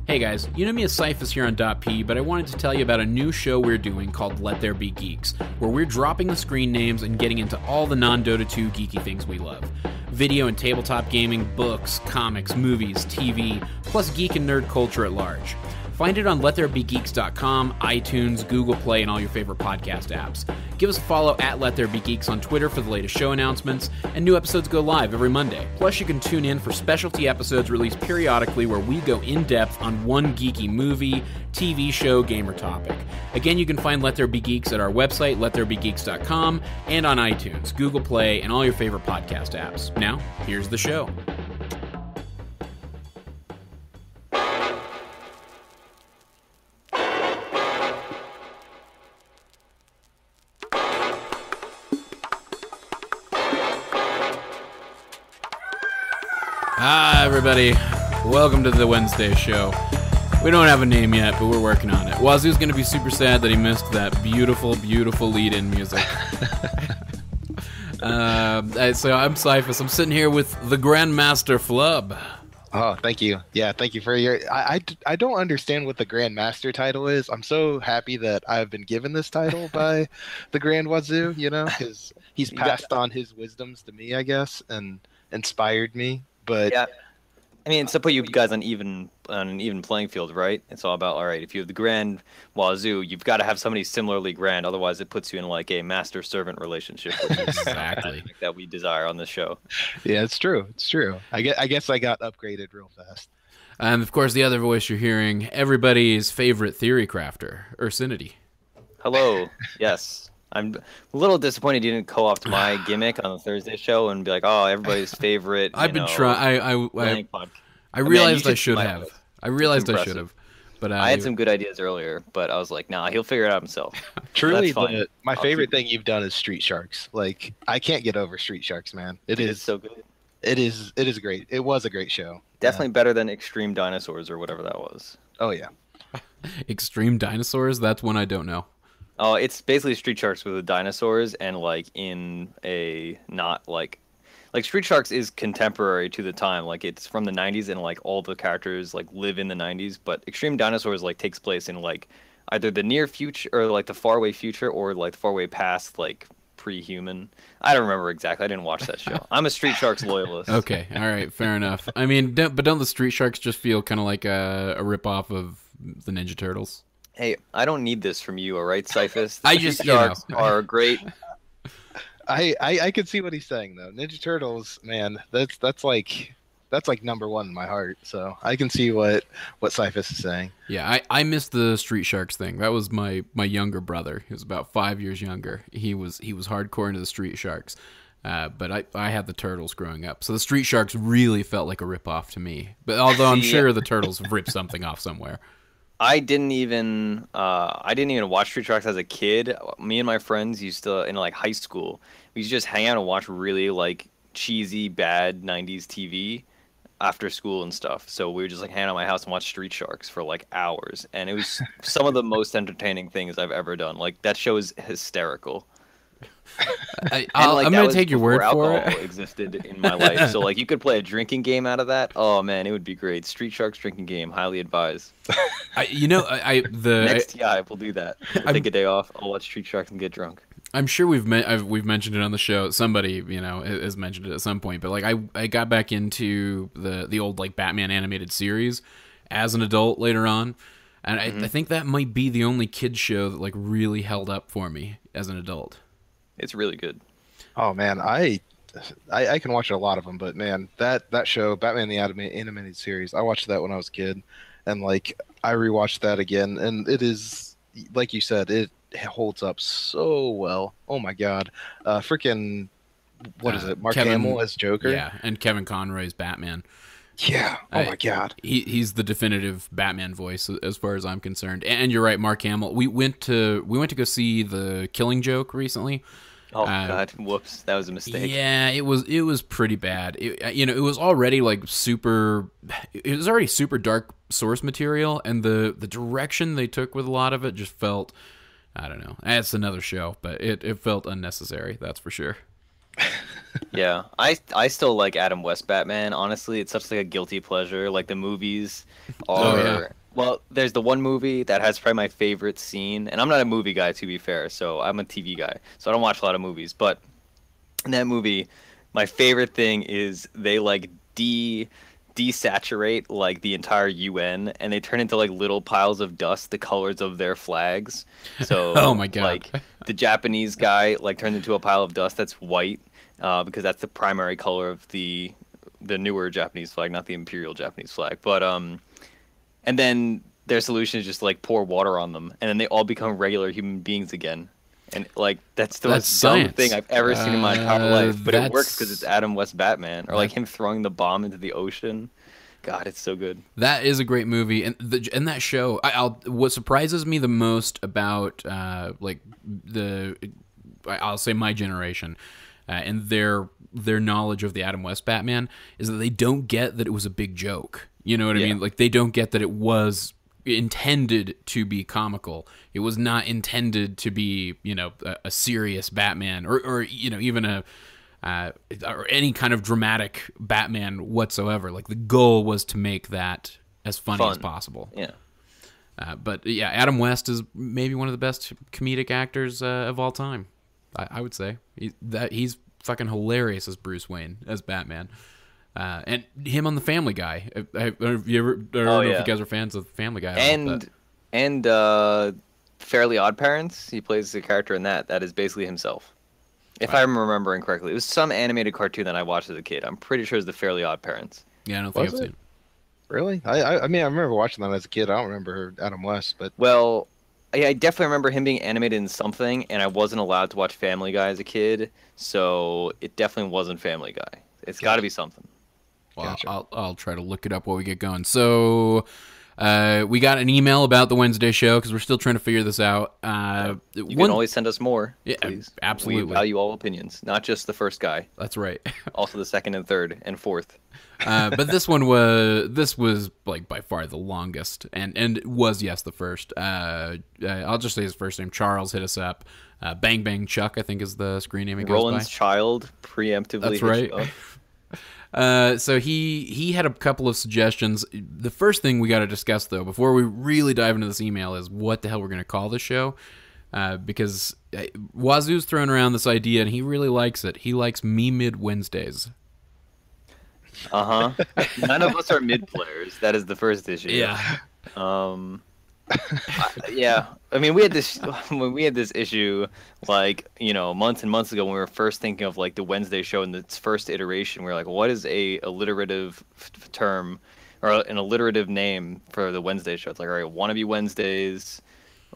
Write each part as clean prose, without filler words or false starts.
Hey guys, you know me as Cyphus here on .p, but I wanted to tell you about a new show we're doing called Let There Be Geeks, where we're dropping the screen names and getting into all the non-Dota 2 geeky things we love. Video and tabletop gaming, books, comics, movies, TV, plus geek and nerd culture at large. Find it on lettherebegeeks.com, iTunes, Google Play, and all your favorite podcast apps. Give us a follow at Let There Be Geeks on Twitter for the latest show announcements, and new episodes go live every Monday. Plus, you can tune in for specialty episodes released periodically where we go in-depth on one geeky movie, TV show, game, or topic. Again, you can find Let There Be Geeks at our website, lettherebegeeks.com, and on iTunes, Google Play, and all your favorite podcast apps. Now, here's the show. Hi, everybody. Welcome to the Wednesday show. We don't have a name yet, but we're working on it. Wazoo's going to be super sad that he missed that beautiful, beautiful lead-in music. So I'm Cyphus. I'm sitting here with the Grandmaster Flubb. Oh, thank you. Yeah, thank you for your... I don't understand what the Grandmaster title is. I'm so happy that I've been given this title by the Grand Wazoo, you know, because he's passed on his wisdoms to me, I guess, and inspired me. But yeah, I mean, it's to put you guys on an even playing field, right? It's all about, all right, if you have the Grand Wazoo, you've got to have somebody similarly grand, otherwise it puts you in like a master-servant relationship, which is exactly that we desire on this show. Yeah, it's true. It's true. I guess I got upgraded real fast. And of course, the other voice you're hearing, everybody's favorite theory crafter, Ursinity. Hello. Yes. I'm a little disappointed you didn't co-opt my gimmick on the Thursday show and be like, "Oh, everybody's favorite." I've been trying. I realized I should have. I realized I should have. But I had some good ideas earlier, but I was like, "Nah, he'll figure it out himself." Truly, my favorite thing you've done is Street Sharks. Like, I can't get over Street Sharks, man. It is so good. It is great. It was a great show. Definitely better than Extreme Dinosaurs or whatever that was. Oh yeah. Extreme Dinosaurs? That's one I don't know. Oh, it's basically Street Sharks with the dinosaurs and like in a not like Street Sharks is contemporary to the time. Like it's from the 90s and like all the characters like live in the 90s, but Extreme Dinosaurs like takes place in like either the near future or like the faraway future or like the faraway past, like pre-human. I don't remember exactly. I didn't watch that show. I'm a Street Sharks loyalist. Okay, all right, fair enough. I mean, don't the Street Sharks just feel kind of like a rip-off of the Ninja Turtles? Hey, I don't need this from you, all right, Cyphus? I just, Sharks are great. I could see what he's saying though. Ninja Turtles, man, that's like number one in my heart. So I can see what Cyphus is saying. Yeah, I missed the Street Sharks thing. That was my younger brother. He was about 5 years younger. He was hardcore into the Street Sharks. But I had the Turtles growing up, so the Street Sharks really felt like a rip-off to me. But although I'm sure the Turtles ripped something off somewhere. I didn't even watch Street Sharks as a kid. Me and my friends used to, in like high school, we used to just hang out and watch really like cheesy, bad 90s TV after school and stuff. So we would just like hang out at my house and watch Street Sharks for like hours. And it was some of the most entertaining things I've ever done. Like that show is hysterical. I'm going to take your word for it. Existed in my life. So like you could play a drinking game out of that. Oh man, it would be great. Street Sharks drinking game, highly advised. Next TI we'll do that. We'll take a day off. I'll watch Street Sharks and get drunk. I'm sure we've mentioned it on the show. Somebody has mentioned it at some point. But like I got back into the old like Batman animated series as an adult later on, and I think that might be the only kids show that like really held up for me as an adult. It's really good. Oh man, I can watch a lot of them, but man, that show, Batman the Animated Series, I watched that when I was a kid, and like I rewatched that again, and it is like you said, it holds up so well. Oh my god, freaking what is it? Mark Hamill as Joker, yeah, and Kevin Conroy's Batman. Yeah. Oh my god. He's the definitive Batman voice as far as I'm concerned. And you're right, Mark Hamill. We went to go see The Killing Joke recently. Oh god, whoops, that was a mistake. Yeah, it was pretty bad. It was already like super. It was already super dark source material, and the direction they took with a lot of it just felt. I don't know. That's another show, but it felt unnecessary. That's for sure. Yeah, I still like Adam West Batman. Honestly, it's such like a guilty pleasure. Like the movies are. Oh, yeah. Well, there's the one movie that has probably my favorite scene, and I'm not a movie guy to be fair, so I'm a TV guy, so I don't watch a lot of movies. But in that movie, my favorite thing is they like desaturate like the entire UN, and they turn into like little piles of dust the colors of their flags. So Oh my God. like the Japanese guy like turned into a pile of dust that's white, because that's the primary color of the newer Japanese flag, not the imperial Japanese flag. But and then their solution is just like pour water on them, and then they all become regular human beings again. And like that's the That's most dumb science. thing I've ever seen in my entire life, but it works That's- because it's Adam West Batman, or like him throwing the bomb into the ocean. God, it's so good. That is a great movie, and that show. What surprises me the most about I'll say my generation, and their knowledge of the Adam West Batman is that they don't get that it was a big joke. You know what I Yeah. mean? Like they don't get that it was intended to be comical. It was not intended to be a serious Batman or even a or any kind of dramatic Batman whatsoever. Like the goal was to make that as funny as possible. Yeah. But yeah, Adam West is maybe one of the best comedic actors of all time. I would say he's fucking hilarious as Bruce Wayne, as Batman, and him on the Family Guy. I don't know if you guys are fans of Family Guy, and Fairly Odd Parents. He plays the character in that. That is basically himself. If I'm remembering correctly, it was some animated cartoon that I watched as a kid. I'm pretty sure it's the Fairly Odd Parents. Yeah, I don't think I've seen it. Really? I mean, I remember watching that as a kid. I don't remember Adam West, but Well, yeah, I definitely remember him being animated in something, and I wasn't allowed to watch Family Guy as a kid, so it definitely wasn't Family Guy. It's got to be something. Well, Gotcha. I'll try to look it up while we get going. So, we got an email about the Wednesday show because we're still trying to figure this out. You can always send us more, Yeah, please. absolutely. We value all opinions, not just the first guy, That's right. also the second and third and fourth. But this was like by far the longest, and it was the first. I'll just say his first name. Charles hit us up. Bang Bang Chuck, I think, is the screen name he goes Roland's by. child preemptively. That's hit right. you up. So he had a couple of suggestions. The first thing we got to discuss, though, before we really dive into this email, is what the hell we're going to call this show. Because Wazoo's thrown around this idea, and he really likes it. He likes Me Mid Wednesdays. None of us are mid players. That is the first issue. Yeah. Yeah. I mean, we had this when we had this issue, like months and months ago when we were first thinking of like the Wednesday show in its first iteration. We were like, what is a alliterative term or an alliterative name for the Wednesday show? It's like, all right, wannabe Wednesdays,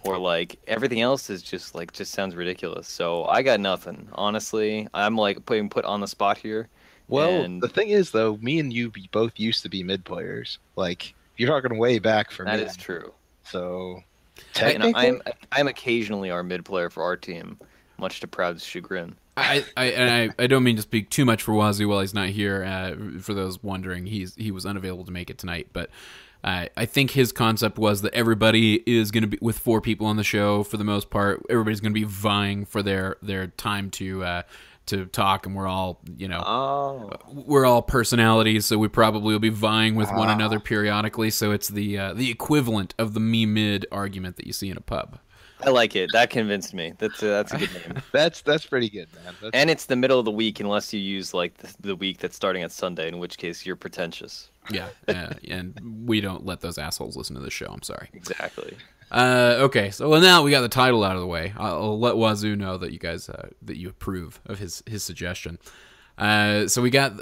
or like everything else is just sounds ridiculous. So I got nothing. Honestly, I'm like being put on the spot here. well, And the thing is though, me and you both used to be mid players. Like you're talking way back for that me. is true. So And technically, I'm occasionally our mid player for our team, much to Proud's chagrin. I don't mean to speak too much for Wazoo while he's not here. For those wondering, he was unavailable to make it tonight. But I think his concept was that everybody is going to be, with 4 people on the show for the most part, everybody's going to be vying for their time to talk, and we're all we're all personalities, so we probably will be vying with one another periodically. So it's the equivalent of the me mid argument that you see in a pub. I like it. That convinced me. That's a good name. that's pretty good, man. And it's the middle of the week, unless you use like the week that's starting at Sunday, in which case you're pretentious. Yeah, and we don't let those assholes listen to the show. I'm sorry. Exactly. Okay, so now we got the title out of the way. I'll let Wazoo know that you guys that you approve of his suggestion. So we got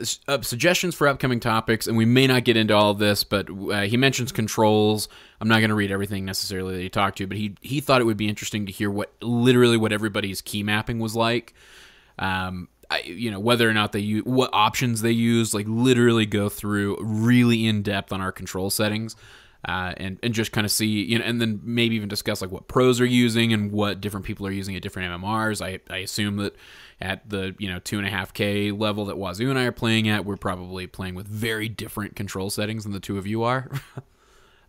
suggestions for upcoming topics, and we may not get into all of this, but he mentions controls. I'm not going to read everything necessarily that he talked to, but he thought it would be interesting to hear what everybody's key mapping was like. Whether or not they use, what options they use, like literally go through really in depth on our control settings. And just kind of see, and then maybe even discuss like what pros are using and what different people are using at different MMRs. I assume that at the 2.5K level that Wazoo and I are playing at, we're probably playing with very different control settings than the two of you are.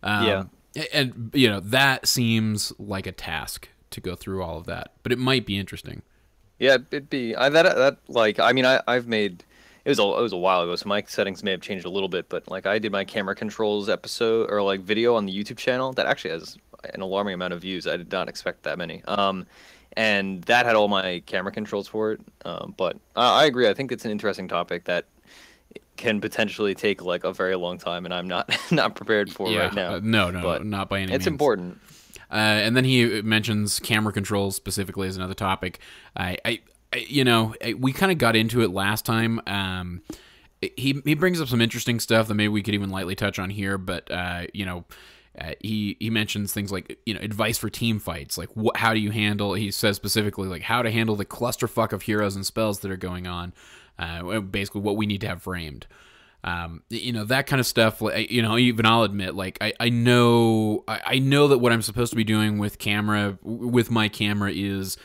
Yeah. And that seems like a task to go through all of that, but it might be interesting. Yeah, it'd be that like I mean I've made it was a while ago, so my settings may have changed a little bit, but like I did my camera controls episode or like video on the YouTube channel that actually has an alarming amount of views. I did not expect that many. And that had all my camera controls for it. But I agree. I think it's an interesting topic that can potentially take like a very long time, and I'm not not prepared for right now. No, But not by any means. it's important. And then he mentions camera controls specifically as another topic. We kind of got into it last time. He brings up some interesting stuff that maybe we could even lightly touch on here, but he mentions things like advice for team fights, like how do you handle. He says specifically like how to handle the clusterfuck of heroes and spells that are going on. Basically, what we need to have framed. That kind of stuff. Even I'll admit, like I know that what I'm supposed to be doing with my camera is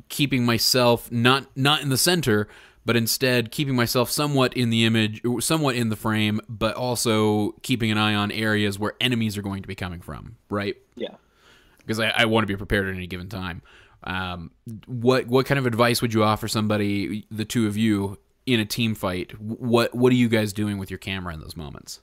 keeping myself not in the center, but instead keeping myself somewhat in the image, somewhat in the frame, but also keeping an eye on areas where enemies are going to be coming from, right? Yeah. Because I want to be prepared at any given time. What kind of advice would you offer somebody, the two of you, in a team fight? What are you guys doing with your camera in those moments?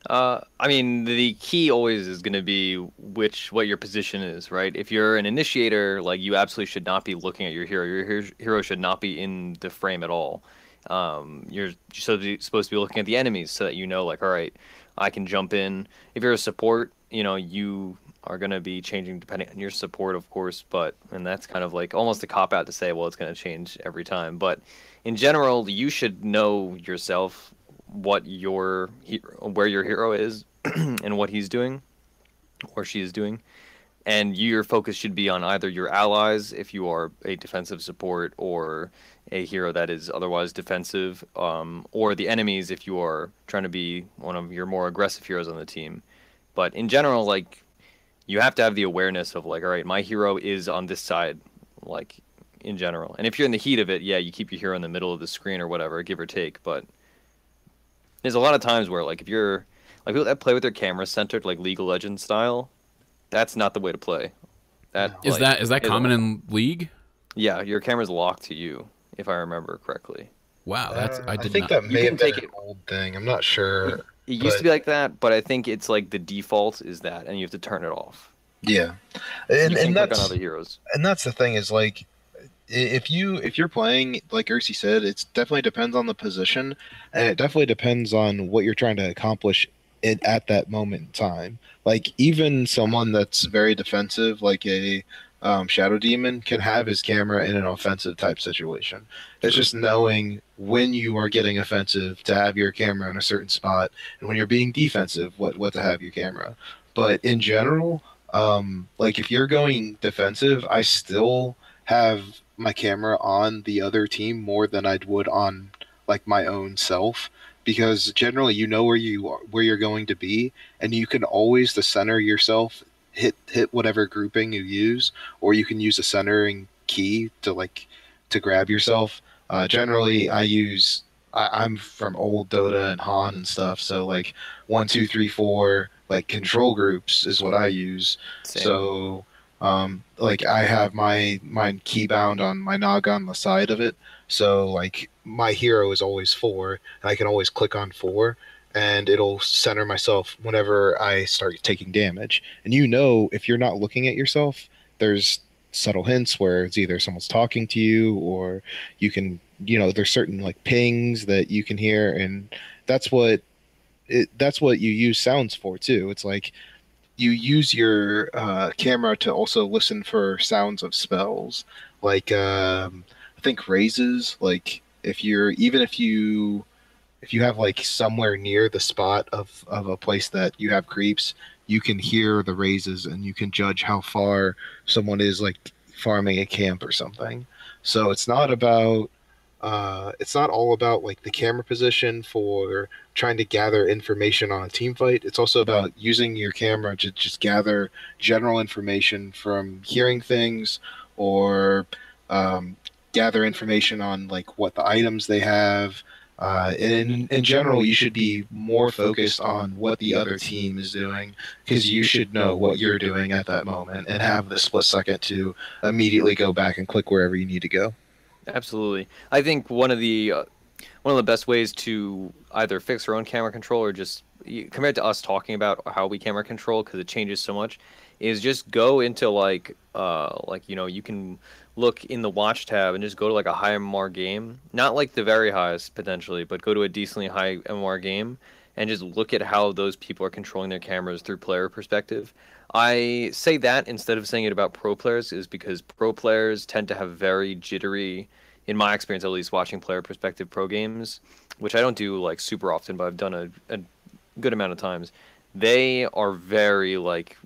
I mean, the key always is going to be what your position is, right? If you're an initiator, like you absolutely should not be looking at your hero. Your hero should not be in the frame at all. You're supposed to be looking at the enemies so that like, all right, I can jump in. If you're a support, you are going to be changing depending on your support, of course, and that's kind of like almost a cop out to say, well, it's going to change every time. But in general, you should know yourself where your hero is and what he's doing or she is doing, and your focus should be on either your allies if you are a defensive support or a hero that is otherwise defensive, or the enemies if you are trying to be one of your more aggressive heroes on the team. But in general, like, you have to have the awareness of like, all right, my hero is on this side, like, in general. And if you're in the heat of it, yeah, you keep your hero in the middle of the screen or whatever, give or take. But there's a lot of times where, like, if you're like people that play with their camera centered, like League of Legends style, that's not the way to play. Is that common in League? Yeah, your camera's locked to you, if I remember correctly. Wow, I think that may have been an old thing. I'm not sure. It used to be like that, but I think it's like the default is that, and you have to turn it off. Yeah, and that's on other heroes. And that's the thing is, like, if you're playing, like Ursi said, it definitely depends on the position, and it definitely depends on what you're trying to accomplish at that moment in time. Like, even someone that's very defensive, like a Shadow Demon, can have his camera in an offensive type situation. It's just knowing when you are getting offensive to have your camera in a certain spot, and when you're being defensive, what to have your camera. But in general, like, if you're going defensive, I still have my camera on the other team more than I would on, like, my own self, because generally you know where you're going to be, and you can always center yourself, hit whatever grouping you use, or you can use a centering key to grab yourself. Generally, I'm from old Dota and Han and stuff, so like 1, 2, 3, 4, like control groups is what I use. Same. So like I have mine key bound on my Naga on the side of it. So like my hero is always 4, and I can always click on 4, and it'll center myself whenever I start taking damage. And if you're not looking at yourself, there's subtle hints where it's either someone's talking to you, or you can, there's certain like pings that you can hear, and that's what you use sounds for too. It's like you use your camera to also listen for sounds of spells, like I think raises. Like if you have like somewhere near the spot of a place that you have creeps, you can hear the raises, and you can judge how far someone is like farming a camp or something. So it's not all about like the camera position for trying to gather information on a team fight. It's also about using your camera to just gather general information from hearing things, or gather information on like what the items they have, In general, you should be more focused on what the other team is doing because you should know what you're doing at that moment and have the split second to immediately go back and click wherever you need to go. Absolutely. I think one of the best ways to either fix our own camera control or just compared to us talking about how we camera control because it changes so much is just go into you can look in the watch tab and just go to like a high MMR game, not like the very highest potentially, but go to a decently high MMR game and just look at how those people are controlling their cameras through player perspective. I say that instead of saying it about pro players is because pro players tend to have very jittery, in my experience at least, watching player perspective pro games, which I don't do like super often, but I've done a good amount of times. They are very like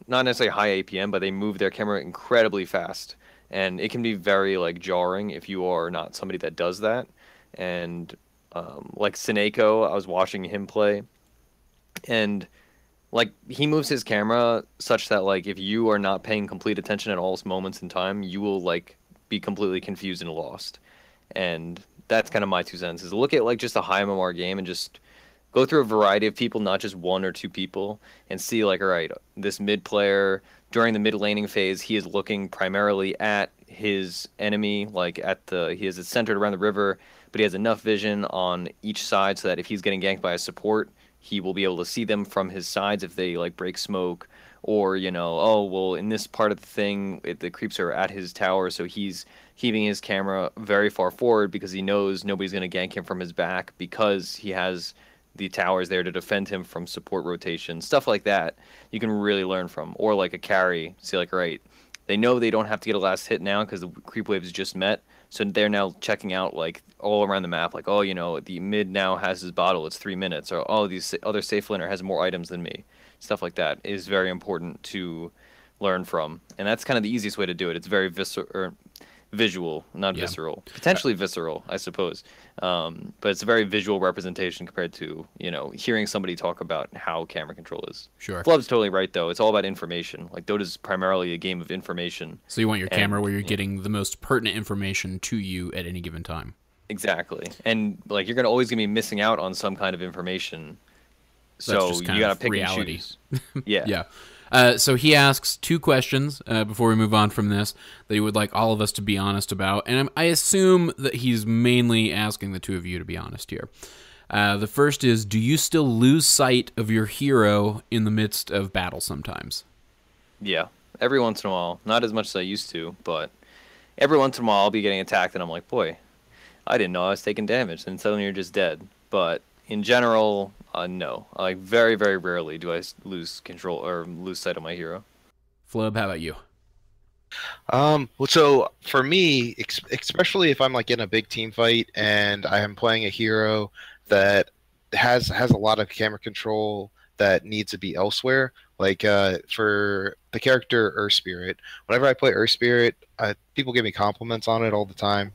not necessarily high APM, but they move their camera incredibly fast, and it can be very like jarring if you are not somebody that does that. And like Seneko, I was watching him play, and like he moves his camera such that like if you are not paying complete attention at all moments in time, you will like be completely confused and lost. And that's kind of my 2 cents, is look at like just a high MMR game and just go through a variety of people, not just one or two people, and see like, all right, this mid player during the mid laning phase, he is looking primarily at his enemy, like he has it centered around the river, but he has enough vision on each side so that if he's getting ganked by a support, he will be able to see them from his sides if they like break smoke, or oh well, in this part of the thing, the creeps are at his tower, so he's keeping his camera very far forward because he knows nobody's going to gank him from his back because he has the towers there to defend him from support rotation, stuff like that. You can really learn from, or like a carry, see like, all right, they know they don't have to get a last hit now because the creep waves just met. So they're now checking out like all around the map, like, oh, the mid now has his bottle, it's 3 minutes, or oh, these other safe laner has more items than me. Stuff like that is very important to learn from, and that's kind of the easiest way to do it. It's very visual, not visceral. Potentially visceral, I suppose, but it's a very visual representation compared to hearing somebody talk about how camera control is. Sure. Flubb's totally right though. It's all about information. Like Dota's primarily a game of information. So you want your camera where you're getting the most pertinent information to you at any given time. Exactly, and like you're always gonna be missing out on some kind of information. So you gotta pick reality. And choose. Yeah. Yeah. So he asks 2 questions before we move on from this that he would like all of us to be honest about. And I assume that he's mainly asking the 2 of you to be honest here. The first is, do you still lose sight of your hero in the midst of battle sometimes? Yeah. Every once in a while. Not as much as I used to, but every once in a while I'll be getting attacked and I'm like, boy, I didn't know I was taking damage. And suddenly you're just dead. But in general, no. Like very, very rarely do I lose control or lose sight of my hero. Flubb, how about you? Well, so for me, especially if I'm like in a big team fight and I am playing a hero that has a lot of camera control that needs to be elsewhere, like for the character Earth Spirit, whenever I play Earth Spirit, people give me compliments on it all the time.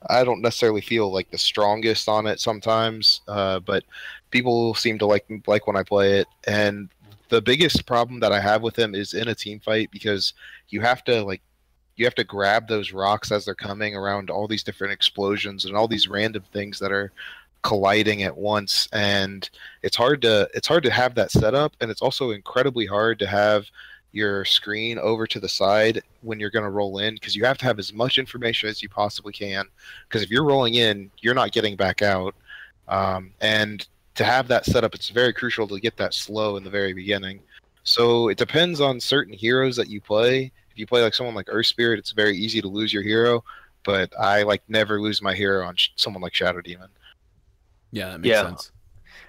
I don't necessarily feel like the strongest on it sometimes, but people seem to like when I play it. And the biggest problem that I have with him is in a team fight, because you have to grab those rocks as they're coming around all these different explosions and all these random things that are colliding at once, and it's hard to have that set up, and it's also incredibly hard to have your screen over to the side when you're going to roll in, because you have to have as much information as you possibly can, because if you're rolling in, you're not getting back out, and to have that set up, it's very crucial to get that slow in the very beginning. So it depends on certain heroes that you play. If you play like someone like Earth Spirit, it's very easy to lose your hero, but I like never lose my hero on someone like Shadow Demon. Yeah, that makes sense.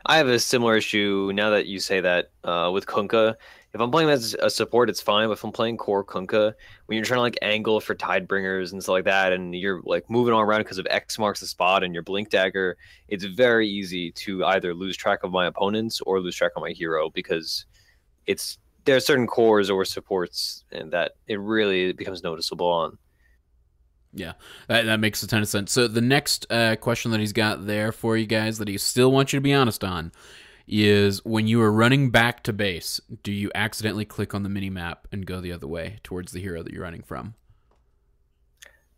I have a similar issue now that you say that with Kunkka. If I'm playing as a support, it's fine. But if I'm playing core Kunkka, when you're trying to like angle for Tidebringers and stuff like that, and you're like moving all around because of X marks the spot and your Blink Dagger, it's very easy to either lose track of my opponents or lose track of my hero, because there are certain cores or supports and that it really becomes noticeable on. Yeah, that makes a ton of sense. So the next question that he's got there for you guys that he still wants you to be honest on is, when you are running back to base, do you accidentally click on the mini-map and go the other way towards the hero that you're running from?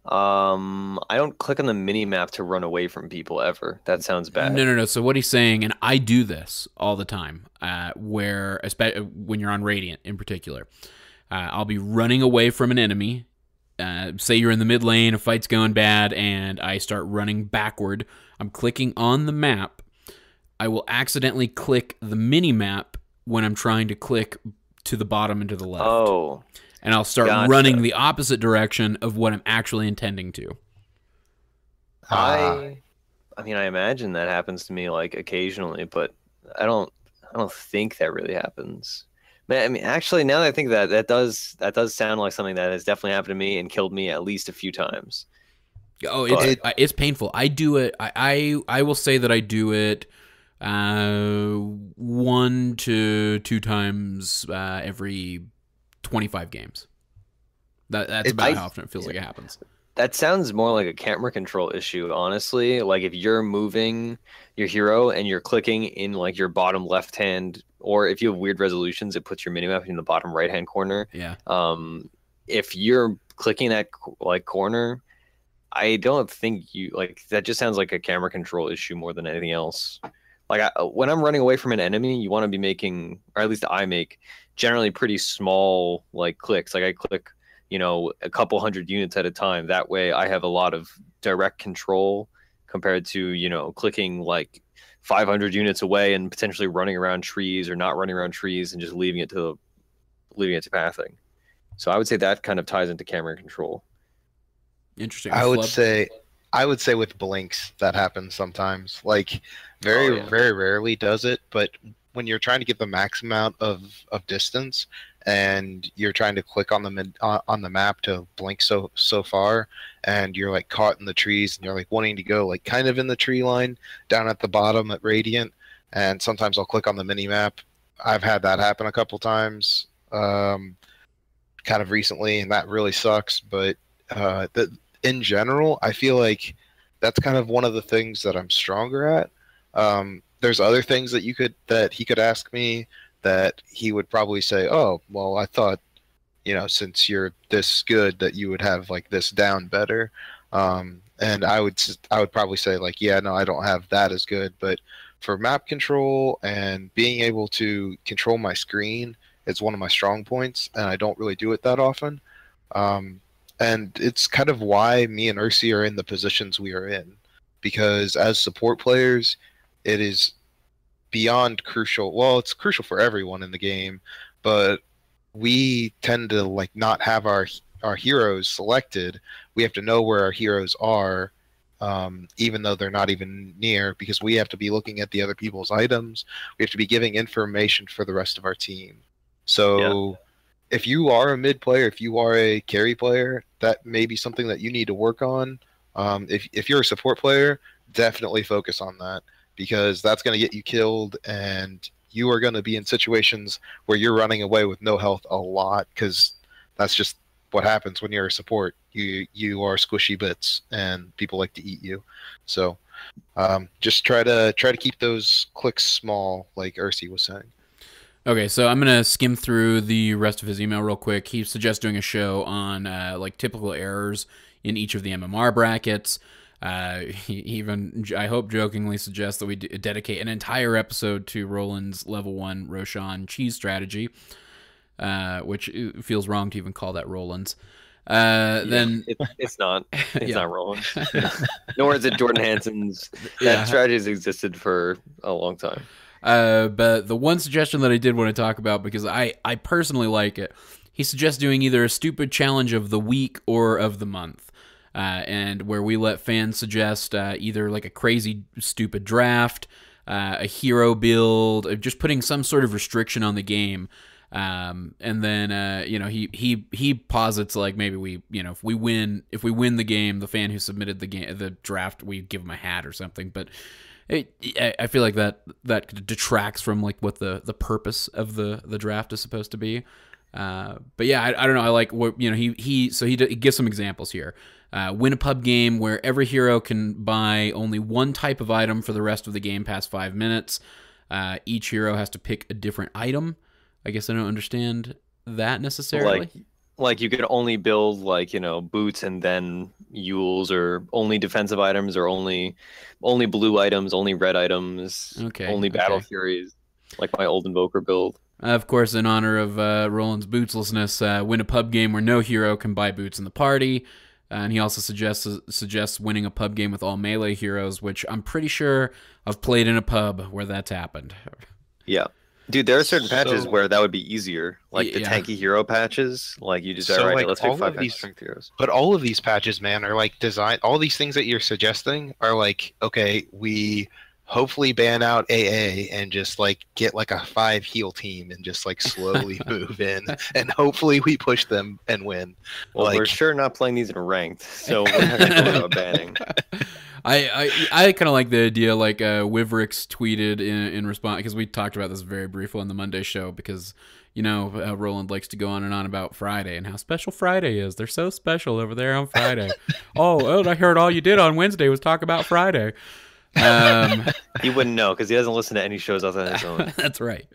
I don't click on the mini map to run away from people ever. That sounds bad. No. So what he's saying, and I do this all the time, where when you're on Radiant in particular, I'll be running away from an enemy. Say you're in the mid lane, a fight's going bad, and I start running backward. I'm clicking on the map. I will accidentally click the mini map when I'm trying to click to the bottom and to the left. Oh. And I'll start running the opposite direction of what I'm actually intending to. I mean, I imagine that happens to me like occasionally, but I don't think that really happens. I mean, actually, now that I think that does sound like something that has definitely happened to me and killed me at least a few times. Oh, it's painful. I do it. I will say that I do it 1 to 2 times every 25 games. That's about how often it feels like it happens. That sounds more like a camera control issue, honestly. Like if you're moving your hero and you're clicking in like your bottom left hand, or if you have weird resolutions, it puts your minimap in the bottom right hand corner. Yeah. If you're clicking that like corner, I don't think you like that. Just sounds like a camera control issue more than anything else. Like when I'm running away from an enemy, you want to be making, or at least I make, generally pretty small like clicks. Like I click, a couple hundred units at a time. That way I have a lot of direct control compared to, clicking like 500 units away and potentially running around trees or not running around trees and just leaving it to pathing. So I would say that kind of ties into camera control. Interesting. I would say with blinks that happens sometimes. Like very rarely does it, but when you're trying to get the max amount of distance and you're trying to click on the map to blink so far, and you're like caught in the trees and you're like wanting to go like kind of in the tree line down at the bottom at Radiant, and sometimes I'll click on the mini map. I've had that happen a couple times, kind of recently, and that really sucks. But in general, I feel like that's kind of one of the things that I'm stronger at. There's other things that he could ask me that he would probably say, oh, well, I thought, since you're this good that you would have like this down better. And I would probably say like, yeah, no, I don't have that as good. But for map control and being able to control my screen, it's one of my strong points, and I don't really do it that often. And it's kind of why me and Ursi are in the positions we are in, because as support players, it is beyond crucial. Well, it's crucial for everyone in the game, but we tend to like not have our heroes selected. We have to know where our heroes are, even though they're not even near, because we have to be looking at the other people's items. We have to be giving information for the rest of our team. So if you are a mid player, if you are a carry player, that may be something that you need to work on. If you're a support player, definitely focus on that, because that's going to get you killed, and you are going to be in situations where you're running away with no health a lot, because that's just what happens when you're a support. You are squishy bits, and people like to eat you. So just try to keep those clicks small, like Ursi was saying. Okay, so I'm going to skim through the rest of his email real quick. He suggests doing a show on like typical errors in each of the MMR brackets. He even, I hope, jokingly suggests that we dedicate an entire episode to Roland's level 1 Roshan cheese strategy, which feels wrong to even call that Roland's. Then it's not. It's not Roland. Nor is it Jordan Hansen's. That strategy has existed for a long time. But the one suggestion that I did want to talk about, because I personally like it, he suggests doing either a stupid challenge of the week or of the month. And where we let fans suggest either like a crazy stupid draft, a hero build, just putting some sort of restriction on the game. And then he posits like maybe we, if we win the game, the fan who submitted the draft, we give him a hat or something. But I feel like that detracts from like what the purpose of the draft is supposed to be. But yeah, I don't know. I like what he gives some examples here. Win a pub game where every hero can buy only one type of item for the rest of the game past 5 minutes. Each hero has to pick a different item. I guess I don't understand that necessarily. like you could only build like, boots and then Yules, or only defensive items, or only blue items, only red items, Okay, only Battle Furies, like my old Invoker build. Of course, in honor of Roland's bootslessness, win a pub game where no hero can buy boots in the party. And he also suggests winning a pub game with all melee heroes, which I'm pretty sure I've played in a pub where that's happened. Yeah. Dude, there are certain patches where that would be easier. Like the tanky hero patches. Like you just let's pick 5 strength heroes. But all of these patches, man, are like designed. All these things that you're suggesting are like, okay, we hopefully ban out AA and just like get like a 5 heal team and just like slowly move in, and hopefully we push them and win. Well, we're sure not playing these in ranked, so we're not going to go about banning. I kind of like the idea, like Wivrix tweeted in response, because we talked about this very briefly on the Monday show, because Roland likes to go on and on about Friday and how special Friday is. They're so special over there on Friday. oh, I heard all you did on Wednesday was talk about Friday. He wouldn't know because he doesn't listen to any shows other than his own. That's right.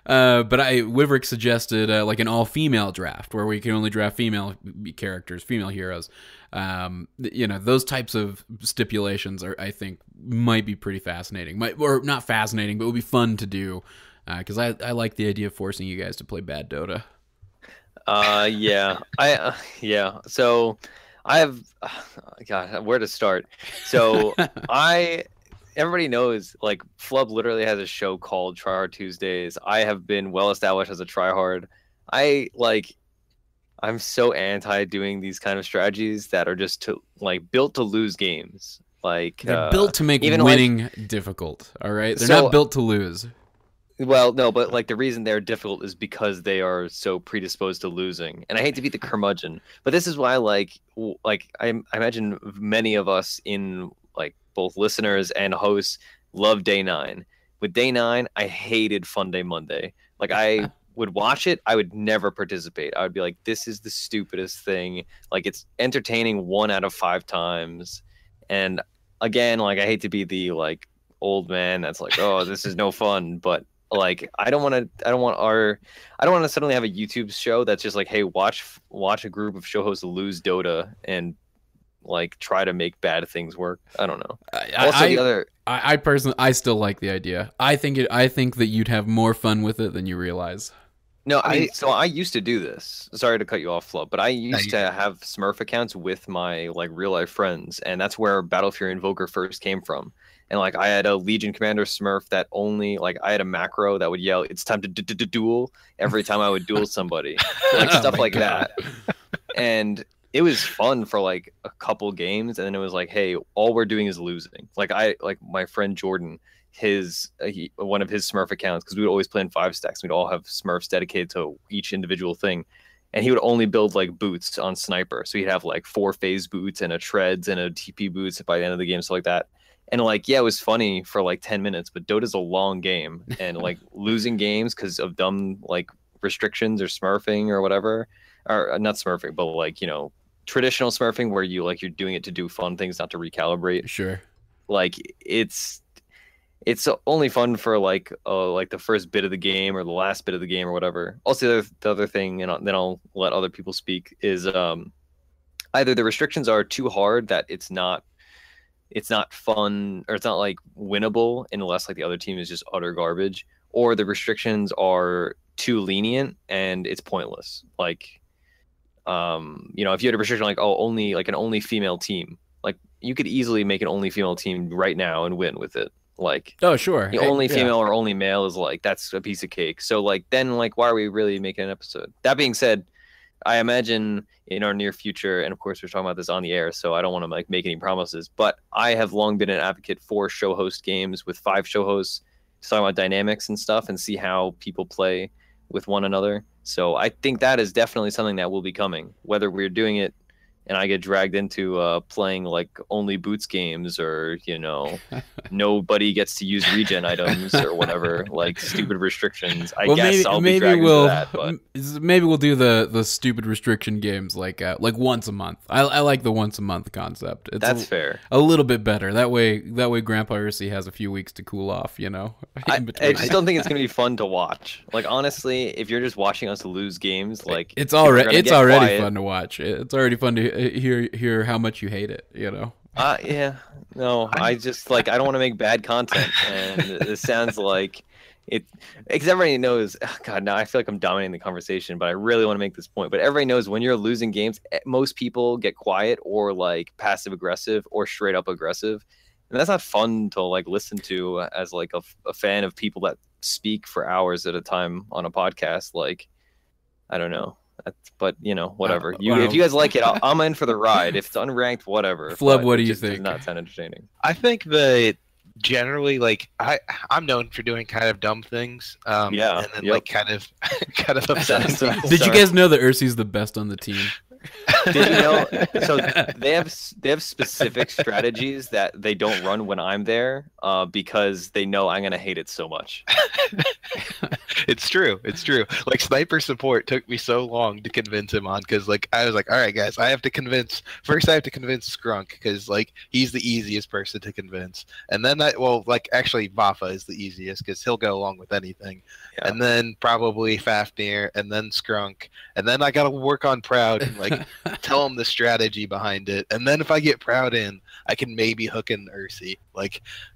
But Wivrix suggested like an all-female draft where we can only draft female characters, female heroes. Those types of stipulations I think might be pretty fascinating. Or not fascinating, but would be fun to do because I like the idea of forcing you guys to play bad Dota. Yeah. Yeah. So I have, God, where to start? So everybody knows, like, Flubb literally has a show called Tryhard Tuesdays. I have been well established as a tryhard. I'm so anti doing these kind of strategies that are just built to lose games. Like they're built to make winning difficult. All right, they're not built to lose. Well, no, but like the reason they're difficult is because they are so predisposed to losing. And I hate to be the curmudgeon, but this is why I imagine many of us in both listeners and hosts love Day 9. With Day 9, I hated Fun Day Monday. Like I would watch it, I would never participate. I would be like, this is the stupidest thing. Like it's entertaining 1 out of 5 times. And again, I hate to be the old man that's like, oh, this is no fun, but I don't want to suddenly have a YouTube show that's just like, hey, watch a group of show hosts lose Dota and try to make bad things work. I don't know. I personally still like the idea. I think that you'd have more fun with it than you realize. No, so I used to do this. Sorry to cut you off, Flubb, but I used to have Smurf accounts with my real life friends, and that's where Battle Fury Invoker first came from. And I had a Legion Commander Smurf that only I had a macro that would yell, "It's time to duel" every time I would duel somebody, stuff like that. And it was fun for a couple games, and then it was hey, all we're doing is losing. My friend Jordan, one of his Smurf accounts, because we would always play in 5 stacks. We'd all have Smurfs dedicated to each individual thing. And he would only build boots on sniper. So he'd have 4 phase boots and a treads and a TP boots by the end of the game, stuff like that. And it was funny for 10 minutes, but Dota's a long game, and losing games because of dumb restrictions or smurfing or whatever, or not smurfing, but traditional smurfing where you're doing it to do fun things, not to recalibrate. Sure. It's only fun for the first bit of the game or the last bit of the game or whatever. Also, the other thing, and then I'll let other people speak, is either the restrictions are too hard that it's not fun, or it's not winnable unless the other team is just utter garbage, or the restrictions are too lenient and it's pointless. If you had a restriction only an only female team, you could easily make an only female team right now and win with it. Oh sure, the only female or only male is that's a piece of cake. So then why are we really making an episode? That being said, I imagine in our near future, and of course we're talking about this on the air, so I don't want to make any promises, but I have long been an advocate for show host games with 5 show hosts to talk about dynamics and stuff and see how people play with one another. So I think that is definitely something that will be coming, whether we're doing it and I get dragged into playing like only boots games, or nobody gets to use regen items or whatever, like stupid restrictions. I guess I'll be dragged into that. But maybe we'll do the stupid restriction games like once a month. I like the once a month concept. That's fair. A little bit better. That way Grandpa Ursi has a few weeks to cool off. I just don't think it's gonna be fun to watch. Like honestly, if you're just watching us lose games, like it's already fun to watch. It's already fun to hear how much you hate it. Yeah. No, I just I don't want to make bad content, and it sounds like it. Because everybody knows. Oh God, now I feel like I'm dominating the conversation, but I really want to make this point. But everybody knows when you're losing games, most people get quiet or like passive aggressive or straight up aggressive, and that's not fun to like listen to as like a fan of people that speak for hours at a time on a podcast. Like, I don't know. But whatever. If you guys like it, I'm in for the ride. If it's unranked, whatever. Flubb, what do you think? Does not sound entertaining. I think that generally, I'm known for doing kind of dumb things. And then kind of upsetting. Did you guys know that Ursi's the best on the team? Did you know? So they have specific strategies that they don't run when I'm there, because they know I'm gonna hate it so much. It's true. Like sniper support took me so long to convince him on, because I was like, all right, guys, I have to convince Skrunk, because he's the easiest person to convince, and then actually Vafa is the easiest because he'll go along with anything, and then probably Fafnir, and then Skrunk, and then I gotta work on Proud and tell him the strategy behind it, and then if I get Proud in, I can maybe hook in Ursi.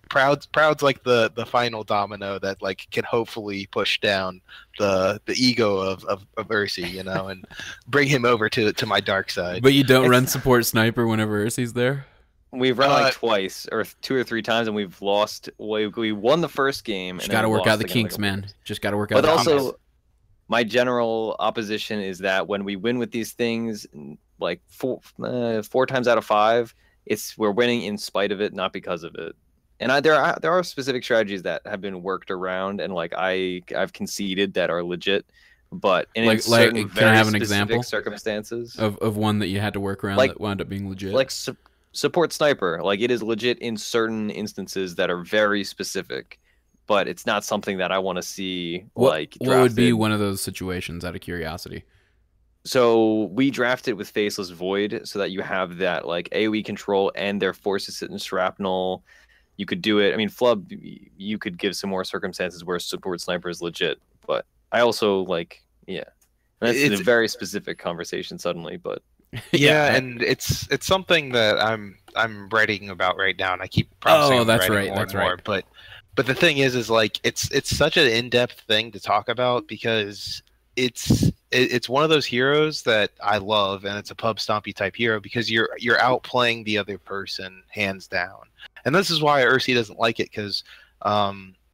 Proud's like the final domino that can hopefully push down the ego of Ursi, and bring him over to my dark side. But you don't run support sniper whenever Ursi's there? We've run twice or 2 or 3 times, and we've lost. We won the first game. Just got to work out the kinks, man. Just got to work out. But also, my general opposition is that when we win with these things, 4 times out of 5, we're winning in spite of it, not because of it. And there are specific strategies that have been worked around, and I've conceded that are legit, but in certain can I have an example circumstances of one that you had to work around that wound up being legit? Support sniper, it is legit in certain instances that are very specific, but it's not something that I want to see. What would be one of those situations, out of curiosity? So we drafted with Faceless Void so that you have that AoE control, and their force to sit in shrapnel. You could do it. I mean, Flubb, you could give some more circumstances where support sniper is legit, but I also it's a very specific conversation suddenly, but yeah, and it's something that I'm writing about right now, and I keep promising. Oh, that's right. More. But the thing is it's such an in-depth thing to talk about, because it's one of those heroes that I love, and it's a pub stompy type hero because you're outplaying the other person hands down. And this is why Ursi doesn't like it, because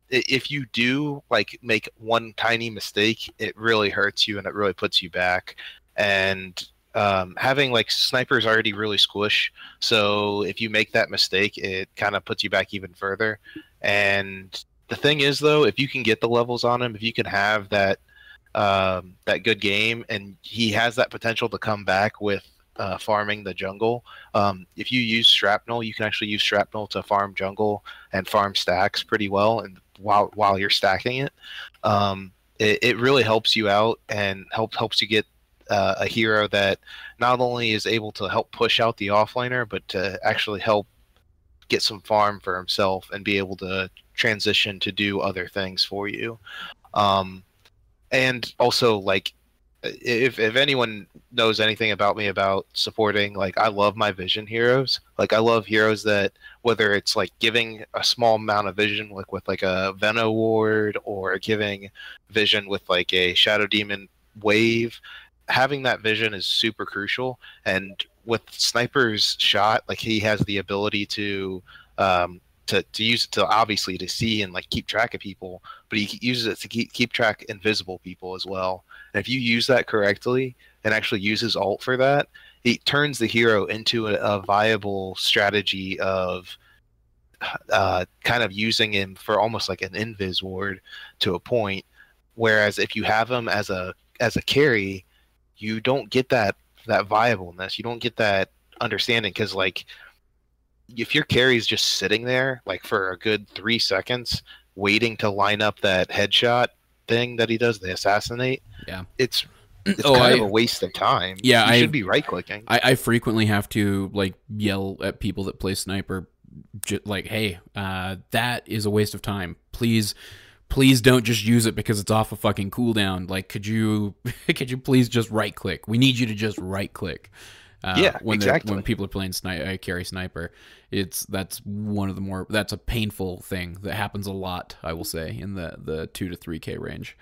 if you do make one tiny mistake, it really hurts you and it really puts you back. And having snipers already really squish, so if you make that mistake, it kind of puts you back even further. And the thing is, though, if you can get the levels on him, if you can have that good game, and he has that potential to come back with farming the jungle. If you use shrapnel, you can actually use shrapnel to farm jungle and farm stacks pretty well, and while you're stacking it, it really helps you out and helps you get a hero that not only is able to help push out the offlaner, but to actually help get some farm for himself and be able to transition to do other things for you. And also, if anyone knows anything about me about supporting, I love my vision heroes. I love heroes that, whether it's giving a small amount of vision, with a Veno ward, or giving vision with a Shadow Demon wave, having that vision is super crucial. And with Sniper's shot, he has the ability to use it to obviously to see and keep track of people, but he uses it to keep track invisible people as well. And if you use that correctly and actually use his ult for that, it turns the hero into a viable strategy of kind of using him for almost like an invis ward to a point. Whereas if you have him as a carry, you don't get that that viableness. You don't get that understanding because like if your carry's just sitting there like for a good 3 seconds waiting to line up that headshot thing that he does, the assassinate. Yeah, it's kind of a waste of time. Yeah, you should be right clicking. I frequently have to like yell at people that play sniper, like, hey, that is a waste of time. Please don't just use it because it's off a fucking cooldown. Like, could you please just right click? We need you to just right click. When people are playing carry sniper, that's a painful thing that happens a lot, I will say, in the 2 to 3K range.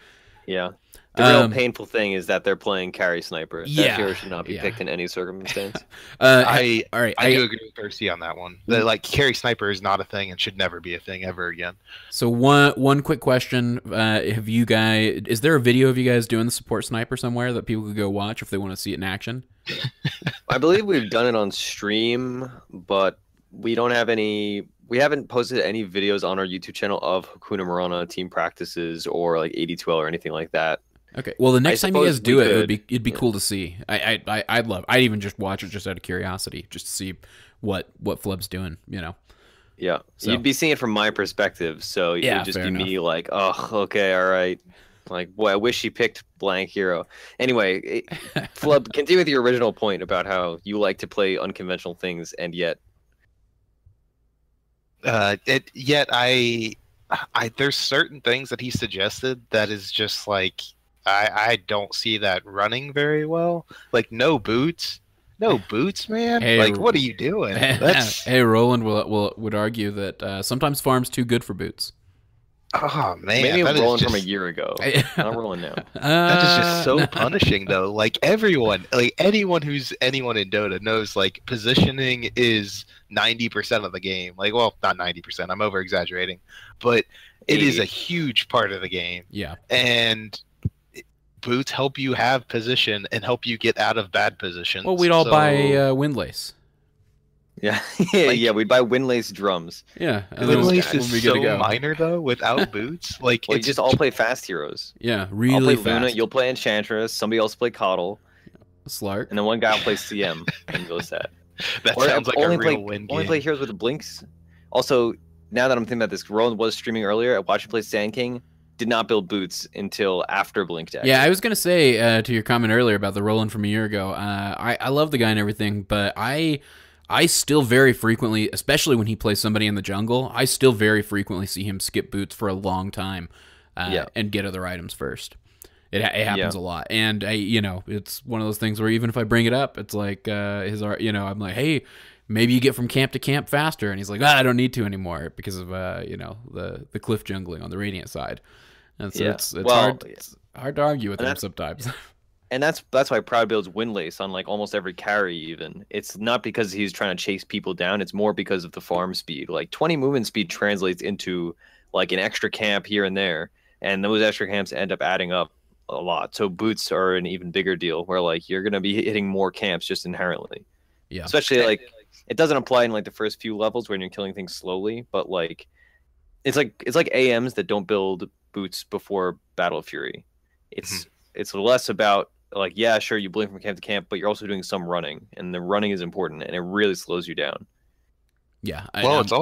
Yeah. The real painful thing is that they're playing carry sniper. That hero should not be picked in any circumstance. I do agree with Percy on that one. Like carry sniper is not a thing and should never be a thing ever again. So one quick question: is there a video of you guys doing the support sniper somewhere that people could go watch if they want to see it in action? I believe we've done it on stream, but we don't have any. We haven't posted any videos on our YouTube channel of Hakuna Marana team practices or like 82L or anything like that. Okay. Well, the next time you guys do it, it'd be cool to see. I'd even just watch it just out of curiosity, just to see what Flubb's doing. You know. Yeah. So you'd be seeing it from my perspective, so it would just be me like, oh, okay, all right. Like, boy, I wish he picked blank hero. Anyway, Flubb, continue with your original point about how you like to play unconventional things, and yet. There's certain things that he suggested that is just like I don't see that running very well. Like no boots, man. Hey, like what are you doing? Hey, Roland would argue that sometimes farm's too good for boots. Oh man, maybe Roland from a year ago. Not Roland now. That is just so punishing, though. Like anyone in Dota knows, like positioning is 90% of the game. Like, well, not 90%. I'm over exaggerating, but it is a huge part of the game. Yeah, and boots help you have position and help you get out of bad positions. Well, we'd all buy windlace. Yeah, yeah, we'd buy windlace drums. Yeah, windlace is so minor though. Without boots, like you just all play fast heroes. Yeah, really I'll play fast. Luna, you'll play Enchantress. Somebody else play Coddle. Slark, and then one guy will play CM and go set. That sounds like a real win game. Only play heroes with the blinks. Also, now that I'm thinking about this, Roland was streaming earlier. I watched him play Sand King. Did not build boots until after Blink Deck. Yeah, I was gonna say to your comment earlier about the Roland from a year ago. I love the guy and everything, but I still very frequently, especially when he plays somebody in the jungle, I still very frequently see him skip boots for a long time and get other items first. It happens a lot. And, it's one of those things where even if I bring it up, it's like I'm like, hey, maybe you get from camp to camp faster. And he's like, I don't need to anymore because of, the cliff jungling on the Radiant side. And so it's hard to argue with him sometimes. And that's why Proud builds Windlace on like almost every carry even. It's not because he's trying to chase people down. It's more because of the farm speed. Like 20 movement speed translates into like an extra camp here and there. And those extra camps end up adding up a lot. So boots are an even bigger deal where like you're going to be hitting more camps just inherently. Yeah. Especially like it doesn't apply in like the first few levels when you're killing things slowly. But like it's like AMs that don't build boots before Battle of Fury. It's less about like, yeah, sure, you blink from camp to camp, but you're also doing some running, and the running is important, and it really slows you down. Yeah. It's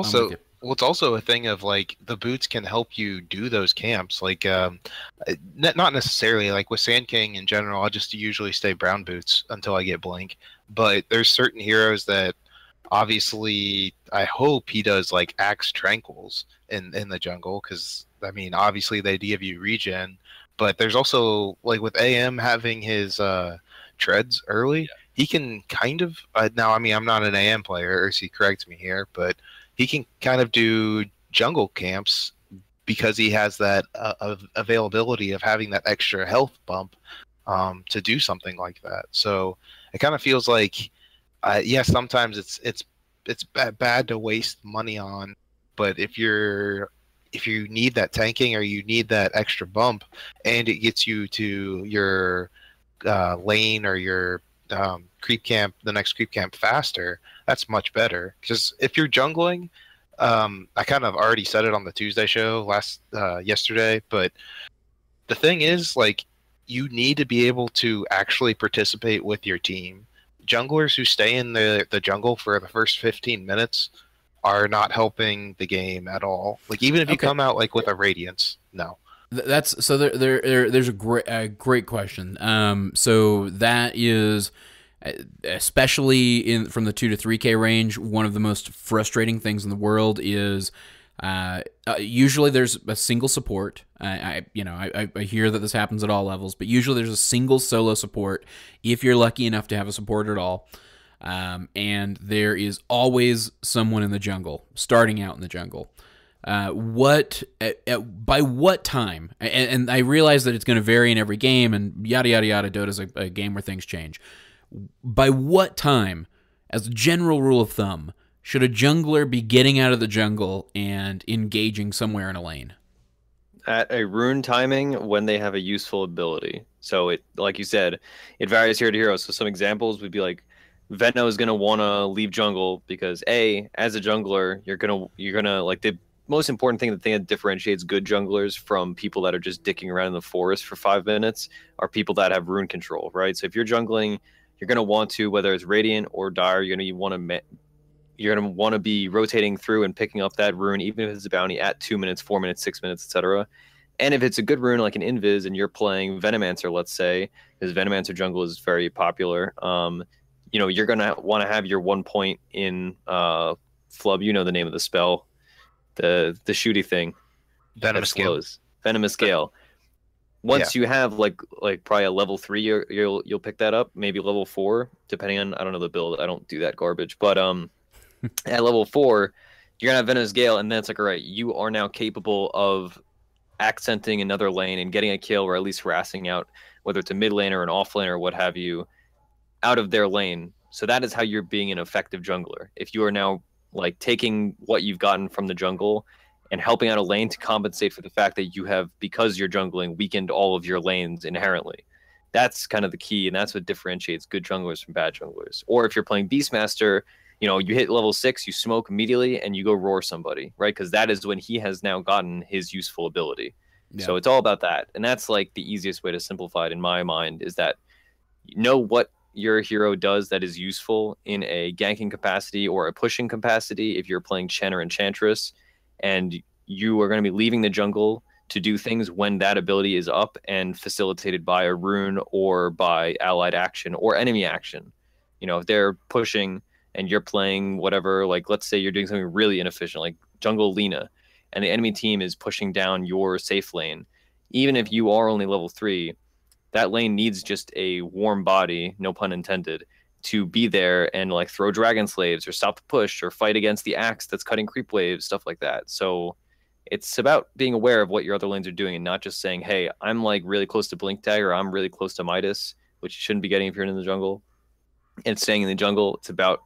also a thing of like the boots can help you do those camps. Like, not necessarily like with Sand King in general. I just usually stay brown boots until I get blink. But there's certain heroes that obviously I hope he does like Axe Tranquils in the jungle because I mean obviously they give you regen. But there's also, like, with AM having his treads early, he can kind of... now, I mean, I'm not an AM player, Ursi corrects me here, but he can kind of do jungle camps because he has that availability of having that extra health bump to do something like that. So it kind of feels like, sometimes it's bad to waste money on, but if you need that tanking or you need that extra bump and it gets you to your lane or your creep camp, the next creep camp faster, that's much better. Because if you're jungling, I kind of already said it on the Tuesday show yesterday, but the thing is, like, you need to be able to actually participate with your team. junglers who stay in the jungle for the first 15 minutes are not helping the game at all. Like, even if you come out like with a Radiance, no. That's so. There's a great question. So that is, especially from the 2 to 3K range, one of the most frustrating things in the world is. Usually there's a single support. I hear that this happens at all levels, but usually there's a single solo support if you're lucky enough to have a support at all. And there is always someone in the jungle, starting out in the jungle. By what time? And I realize that it's going to vary in every game, and yada yada yada. Dota's a game where things change. By what time, as a general rule of thumb, should a jungler be getting out of the jungle and engaging somewhere in a lane? At a rune timing when they have a useful ability. So it, like you said, it varies hero to hero. So some examples would be like Veno is gonna want to leave jungle because as a jungler, you're gonna like the most important thing, the thing that differentiates good junglers from people that are just dicking around in the forest for 5 minutes are people that have rune control, right? So if you're jungling, you're gonna want to, whether it's Radiant or Dire, you're gonna want to be rotating through and picking up that rune, even if it's a bounty at 2 minutes, 4 minutes, 6 minutes, etc. And if it's a good rune like an Invis and you're playing Venomancer, let's say, because Venomancer jungle is very popular, you're going to want to have your 1 point in Flubb, you know the name of the spell, the shooty thing. Venomous Scale. Venomous Scale. Once you have like probably a level 3, you'll pick that up, maybe level 4, depending on, I don't know the build, I don't do that garbage, but at level 4, you're gonna have Venomous Gale, and then it's like, all right, you are now capable of accenting another lane and getting a kill, or at least harassing out, whether it's a mid lane or an off lane or what have you, out of their lane. So that is how you're being an effective jungler. If you are now like taking what you've gotten from the jungle and helping out a lane to compensate for the fact that you have, because you're jungling, weakened all of your lanes inherently. That's kind of the key, and that's what differentiates good junglers from bad junglers. Or if you're playing Beastmaster, you hit level 6, you smoke immediately, and you go roar somebody, right? Because that is when he has now gotten his useful ability. Yeah. So it's all about that. And that's like the easiest way to simplify it in my mind, is that know what your hero does that is useful in a ganking capacity or a pushing capacity if you're playing Chen or Enchantress, and you are going to be leaving the jungle to do things when that ability is up and facilitated by a rune or by allied action or enemy action. If they're pushing and you're playing whatever, like let's say you're doing something really inefficient, like jungle Lina, and the enemy team is pushing down your safe lane, even if you are only level 3, that lane needs just a warm body, no pun intended, to be there and like throw dragon slaves or stop the push or fight against the axe that's cutting creep waves, stuff like that. So it's about being aware of what your other lanes are doing and not just saying, hey, I'm like really close to Blink Tag or I'm really close to Midas, which you shouldn't be getting if you're in the jungle. And staying in the jungle, it's about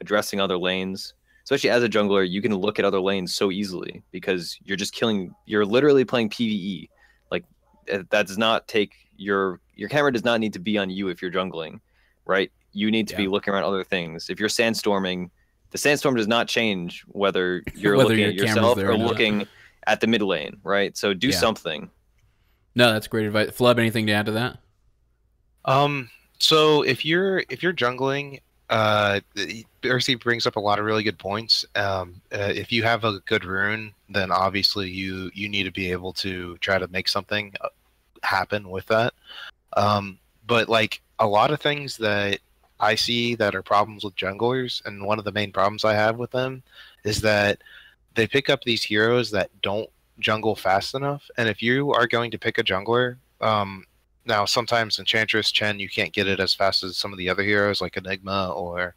addressing other lanes. Especially as a jungler, you can look at other lanes so easily because you're literally playing PvE. Like that does not take your camera does not need to be on you if you're jungling, right? You need to be looking around other things. If you're sandstorming, the sandstorm does not change whether you're looking at yourself or looking at the mid lane, right? So do something. No, that's great advice. Flubb, anything to add to that? So if you're jungling, Ursi brings up a lot of really good points. If you have a good rune, then obviously you need to be able to try to make something happen with that. But like a lot of things that I see that are problems with junglers, and one of the main problems I have with them is that they pick up these heroes that don't jungle fast enough. And if you are going to pick a jungler, now sometimes Enchantress, Chen, you can't get it as fast as some of the other heroes like Enigma or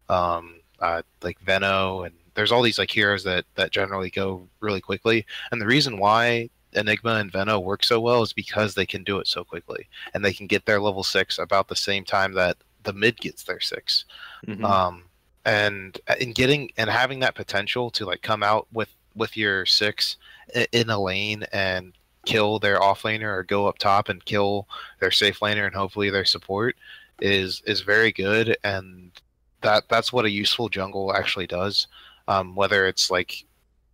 like Veno, and there's all these like heroes that generally go really quickly. And the reason why Enigma and Veno work so well is because they can do it so quickly, and they can get their level 6 about the same time that the mid gets their 6. Mm-hmm. And having that potential to like come out with your 6 in a lane and kill their offlaner or go up top and kill their safe laner and hopefully their support is very good. And that's what a useful jungle actually does. Whether it's like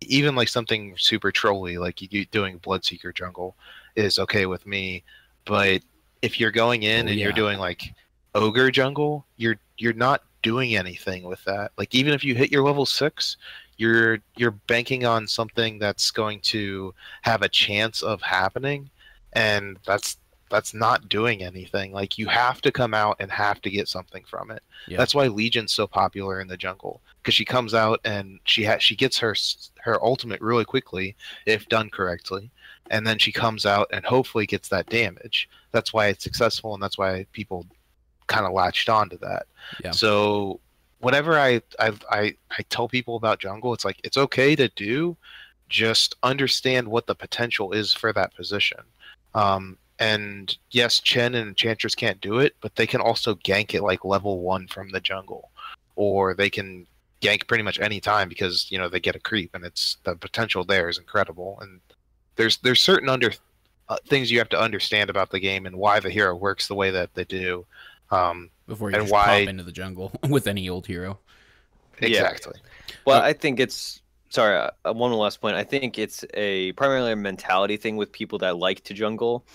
even like something super trolly like you doing Bloodseeker jungle is okay with me, but if you're going in and you're doing like ogre jungle, you're not doing anything with that. Like even if you hit your level 6, you're banking on something that's going to have a chance of happening, and that's not doing anything. Like you have to come out and have to get something from it. Yeah. That's why Legion's so popular in the jungle, because she comes out and she gets her ultimate really quickly if done correctly, and then she comes out and hopefully gets that damage. That's why it's successful, and that's why people kind of latched onto that. Yeah. So whenever I tell people about jungle, it's like it's okay to do, just understand what the potential is for that position. And yes, Chen and Enchantress can't do it, but they can also gank it like level 1 from the jungle, or they can gank pretty much any time because they get a creep, and it's the potential there is incredible. And there's certain things you have to understand about the game and why the hero works the way that they do. Before you just pop into the jungle with any old hero. Exactly. Yeah. Well, I think it's one last point. I think it's primarily a mentality thing with people that like to jungle.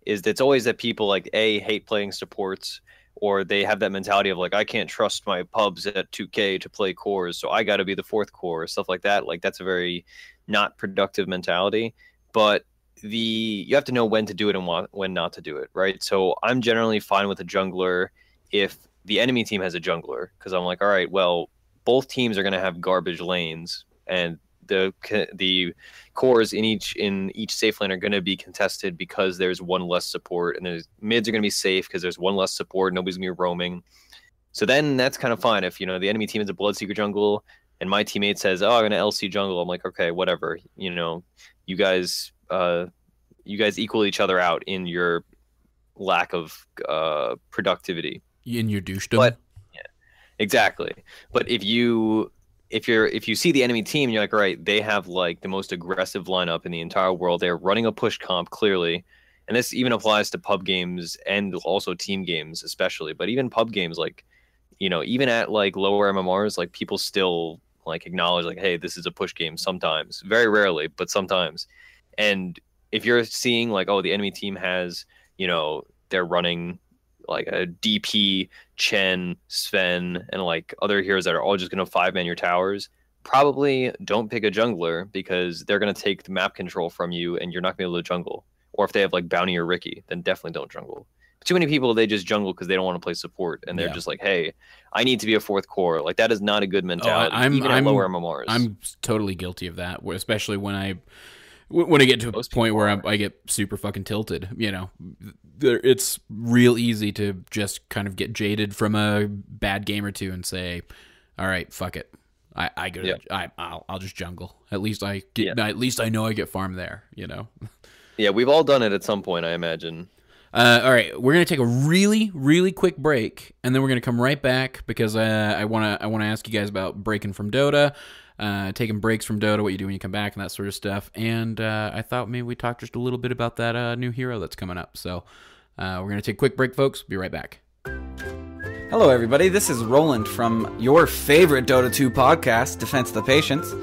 Is that it's always that people like hate playing supports, or they have that mentality of like, I can't trust my pubs at 2K to play cores, so I got to be the 4th core, or stuff like that. Like that's a very not productive mentality. But you have to know when to do it and when not to do it, right? So I'm generally fine with a jungler if the enemy team has a jungler, because I'm like, all right, well, both teams are going to have garbage lanes, and the cores in each safe lane are going to be contested because there's one less support, and there's mids are going to be safe because there's one less support. Nobody's going to be roaming. So then that's kind of fine. If the enemy team is a Bloodseeker jungle and my teammate says, "Oh, I'm going to LC jungle," I'm like, okay, whatever. You guys equal each other out in your lack of productivity. In your douchedom. But yeah, exactly. But if you see the enemy team, you're like, all right, they have like the most aggressive lineup in the entire world. They're running a push comp clearly, and this even applies to pub games and also team games especially. But even pub games, like even at like lower MMRs, like people still like acknowledge like, hey, this is a push game sometimes, very rarely, but sometimes. And if you're seeing like, oh, the enemy team has they're running like a DP, Chen, Sven, and like other heroes that are all just going to 5-man your towers, probably don't pick a jungler, because they're going to take the map control from you and you're not going to be able to jungle. Or if they have like Bounty or Ricky, then definitely don't jungle. Too many people, they just jungle because they don't want to play support, and they're just like, hey, I need to be a 4th core. Like that is not a good mentality, even at lower MMRs. I'm totally guilty of that, especially when I get to a point where I get super fucking tilted. It's real easy to just kind of get jaded from a bad game or two and say, all right, fuck it. I'll just jungle. At least I know I get farm there, Yeah, we've all done it at some point, I imagine. All right, we're gonna take a really, really quick break, and then we're gonna come right back because I wanna ask you guys about breaking from Dota, taking breaks from Dota, what you do when you come back, and that sort of stuff. And I thought maybe we talk just a little bit about that new hero that's coming up. So we're gonna take a quick break, folks. Be right back. Hello, everybody. This is Roland from your favorite Dota 2 podcast, Defense of the Patience.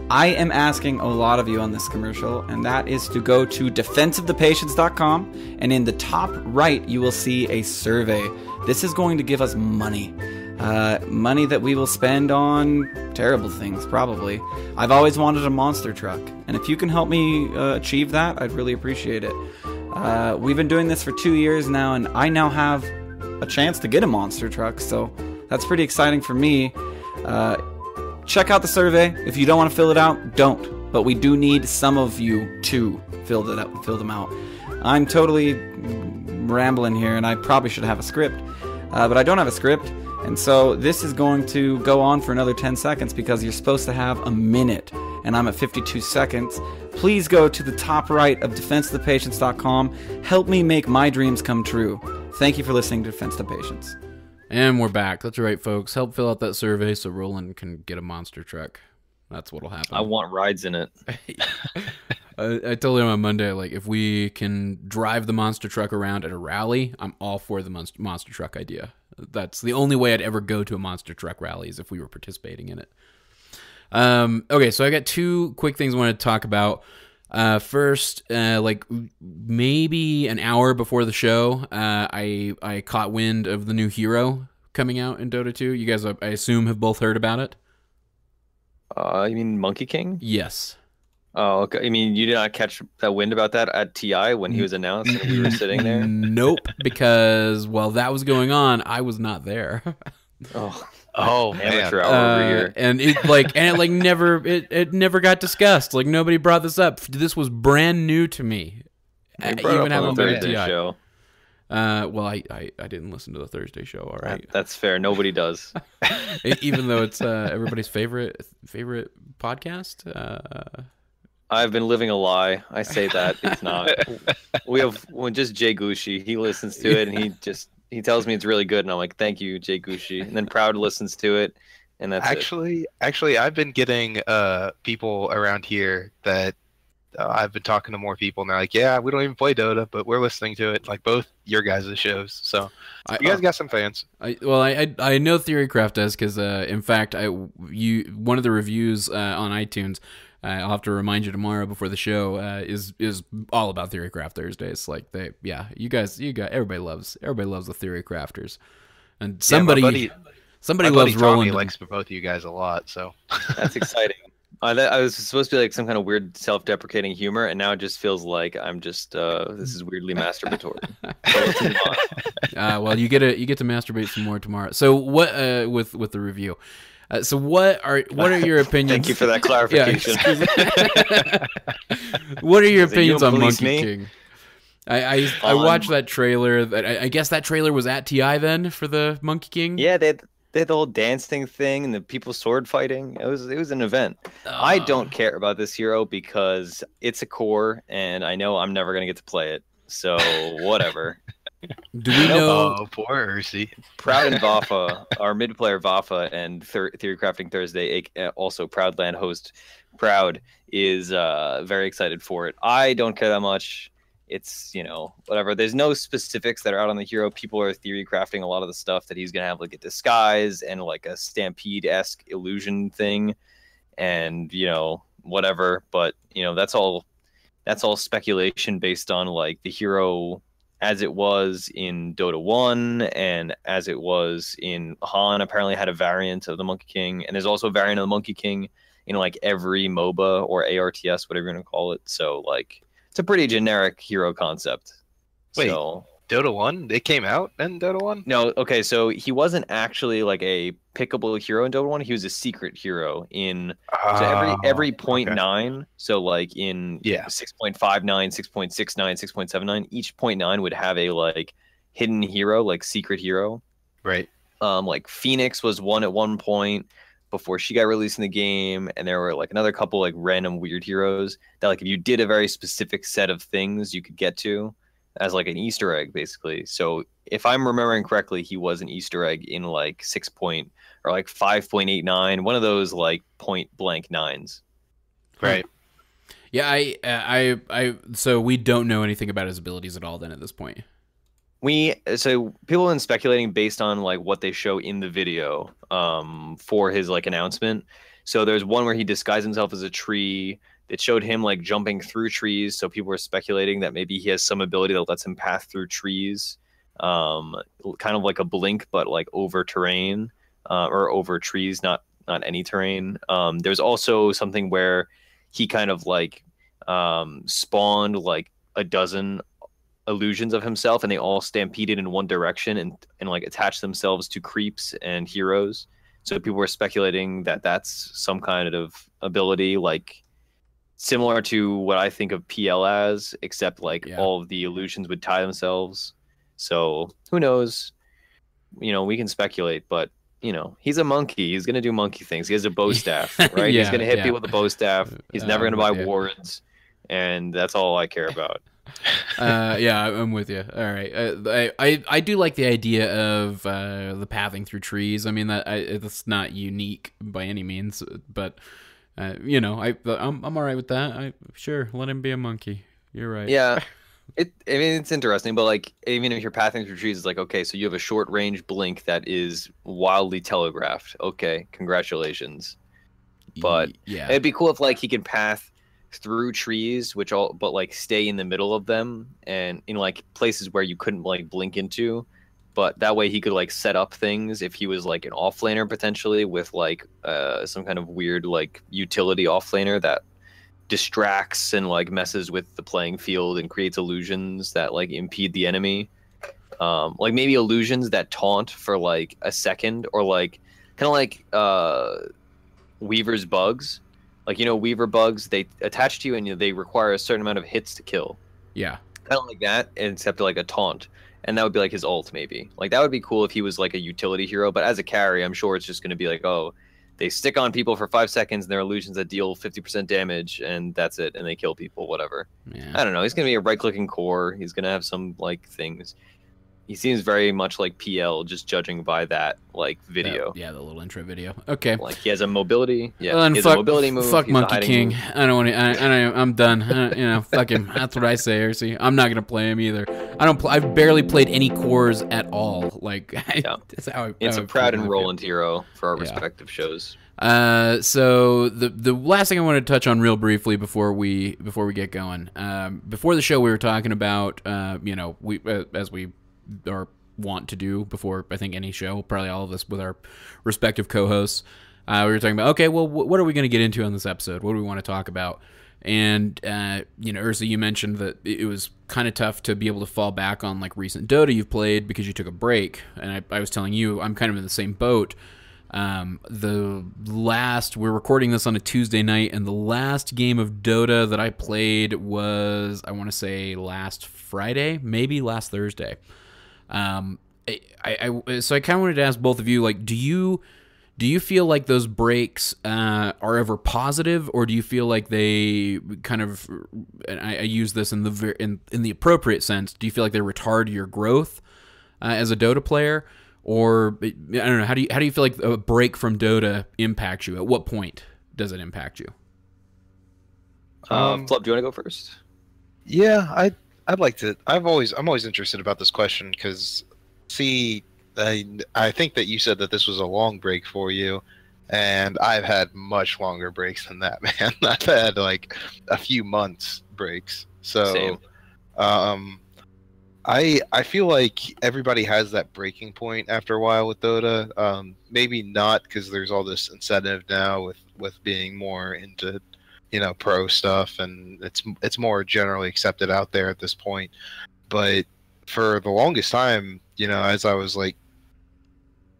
I am asking a lot of you on this commercial, and that is to go to defenseofthepatience.com, and in the top right, you will see a survey. This is going to give us money. Money that we will spend on terrible things, probably. I've always wanted a monster truck, and if you can help me achieve that, I'd really appreciate it. We've been doing this for 2 years now, and I now have a chance to get a monster truck, so that's pretty exciting for me. Check out the survey. If you don't want to fill it out, don't. But we do need some of you to fill them out. I'm totally rambling here, and I probably should have a script. But I don't have a script, and so this is going to go on for another 10 seconds because you're supposed to have a minute, and I'm at 52 seconds. Please go to the top right of defenseofthepatience.com. Help me make my dreams come true. Thank you for listening to Defense of the Patience. And we're back. That's right, folks. Help fill out that survey so Roland can get a monster truck. That's what'll happen. I want rides in it. I told him on Monday, like, if we can drive the monster truck around at a rally, I'm all for the monster truck idea. That's the only way I'd ever go to a monster truck rally is if we were participating in it. Okay, so I got 2 quick things I want to talk about. First, like maybe an hour before the show, I caught wind of the new hero coming out in Dota 2? You guys, I assume, have both heard about it? You mean Monkey King? Yes. Oh, okay. I mean, you did not catch that wind about that at TI when he was announced and we were sitting there? Nope, because while that was going on, I was not there. Oh, amateur hour over here. And it never got discussed. Like, nobody brought this up. This was brand new to me. Even having Thursday show. Well, I didn't listen to the Thursday show. All right, that's fair. Nobody does. Even though it's everybody's favorite podcast. I've been living a lie. I say that it's not. We have just Jay Gushi. He listens to it and he tells me it's really good, and I'm like, thank you, Jay Gushi. And then Proud listens to it, and that's actually, I've been getting people around here that I've been talking to more people, and they're like, yeah, we don't even play Dota, but we're listening to it, like both your guys' shows. So you guys got some fans. I know Theorycraft does, because in fact, one of the reviews on iTunes. I'll have to remind you tomorrow before the show. Is all about Theorycraft Thursdays. Like everybody loves the Theorycrafters, and somebody loves Roland. Tommy likes both of you guys a lot, so that's exciting. I was supposed to be like some kind of weird self-deprecating humor, and now it just feels like I'm just this is weirdly masturbatory. Well, you get to masturbate some more tomorrow. So what with the review? So what are your opinions? Thank you for that clarification. What are your opinions on Monkey King? I watched that trailer. I guess that trailer was at TI then for the Monkey King. Yeah, they had the whole dancing thing and the people sword fighting. It was an event. I don't care about this hero because it's a core, and I know I'm never gonna get to play it. So whatever. Do we know? Oh, poor Ursi. Proud and Vafa, our mid player Vafa, and Theory Crafting Thursday, also Proudland host Proud, is very excited for it. I don't care that much. It's, whatever. There's no specifics that are out on the hero. People are theory crafting a lot of the stuff that he's going to have, like a disguise and like a Stampede-esque illusion thing and, whatever. But, that's all speculation based on like the hero as it was in Dota 1 and as it was in Han. Apparently had a variant of the Monkey King, and there's also a variant of the Monkey King in like every MOBA or ARTS, whatever you're going to call it. So like it's a pretty generic hero concept. Wait, so, Dota 1? They came out in Dota 1? No, okay, so he wasn't actually like a pickable hero in Dota 1. He was a secret hero in every 0.9. Okay. So like in 6.59, 6.69, 6.79, each 0.9 would have a like hidden hero, like secret hero. Right. Like Phoenix was one at one point before she got released in the game, and there were like another couple like random weird heroes that like if you did a very specific set of things you could get to as like an Easter egg, basically. So if I'm remembering correctly, he was an Easter egg in like 5.89, one of those like point blank nines. Right. Yeah, so we don't know anything about his abilities at all then at this point. So people have been speculating based on like what they show in the video for his like announcement. So there's one where he disguised himself as a tree. It showed him like jumping through trees, so people were speculating that maybe he has some ability that lets him pass through trees, kind of like a blink, but like over terrain or over trees, not any terrain. There's also something where he kind of like spawned like a dozen illusions of himself, and they all stampeded in one direction and like attached themselves to creeps and heroes. So people were speculating that that's some kind of ability, like similar to what I think of PL as, except like all of the illusions would tie themselves. So who knows? We can speculate, but he's a monkey. He's gonna do monkey things. He has a bow staff, right? He's gonna hit people with a bow staff. He's never gonna buy wards, and that's all I care about. I'm with you. All right. I do like the idea of the pathing through trees. I mean it's not unique by any means, but. I'm all right with that. Sure, let him be a monkey. You're right. Yeah, it's interesting, but like even if you're pathing through trees, it's like okay, so you have a short range blink that is wildly telegraphed. Okay, congratulations. But it'd be cool if like he can path through trees, but like stay in the middle of them, and in like places where you couldn't like blink into, but that way he could like set up things if he was like an offlaner potentially with like some kind of weird like utility offlaner that distracts and like messes with the playing field and creates illusions that like impede the enemy. Like maybe illusions that taunt for like a second, or like kind of like Weaver's bugs. Like, you know, Weaver bugs, they attach to you and they require a certain amount of hits to kill. Yeah. Kind of like that, except like a taunt. And that would be like his ult, maybe. Like, that would be cool if he was like a utility hero. But as a carry, I'm sure it's just going to be like, oh, they stick on people for 5 seconds and they're illusions that deal 50% damage, and that's it. And they kill people, whatever. Yeah. I don't know. He's going to be a right-clicking core. He's going to have some like things. He seems very much like PL, just judging by that like video. Yeah, the little intro video. Okay. Like he has a mobility. Yeah, Well, and he has a mobility move. Fuck He's a Monkey hiding King. move. I don't want to. I'm done. You know, fuck him. That's what I say, Ursi. I'm not gonna play him either. I've barely played any cores at all. Like, Yeah. that's how It's how a I proud feel. and Roland hero for our Yeah. respective shows. So the last thing I wanted to touch on real briefly before we get going. Before the show, we were talking about you know, we as we are want to do before I think any show, probably all of us with our respective co-hosts. We were talking about, okay, well, what are we going to get into on this episode? What do we want to talk about? And you know, Ursa, you mentioned that it was kind of tough to be able to fall back on like recent Dota you've played because you took a break. And I was telling you, I'm kind of in the same boat. We're recording this on a Tuesday night, and the last game of Dota that I played was, I want to say last Friday, maybe last Thursday. So I kind of wanted to ask both of you, like, do you feel like those breaks are ever positive, or do you feel like they kind of, and I use this in the appropriate sense, do you feel like they retard your growth as a Dota player, or I don't know, how do you feel like a break from Dota impacts you? At what point does it impact you? Flubb, do you want to go first? Yeah, I'd like to. I'm always interested about this question because, see, I think that you said that this was a long break for you, and I've had much longer breaks than that, man. I've had like a few months breaks. So, Same. I feel like everybody has that breaking point after a while with Dota. Maybe not because there's all this incentive now with being more into, you know, pro stuff, and it's more generally accepted out there at this point. But for the longest time, you know, as I was like,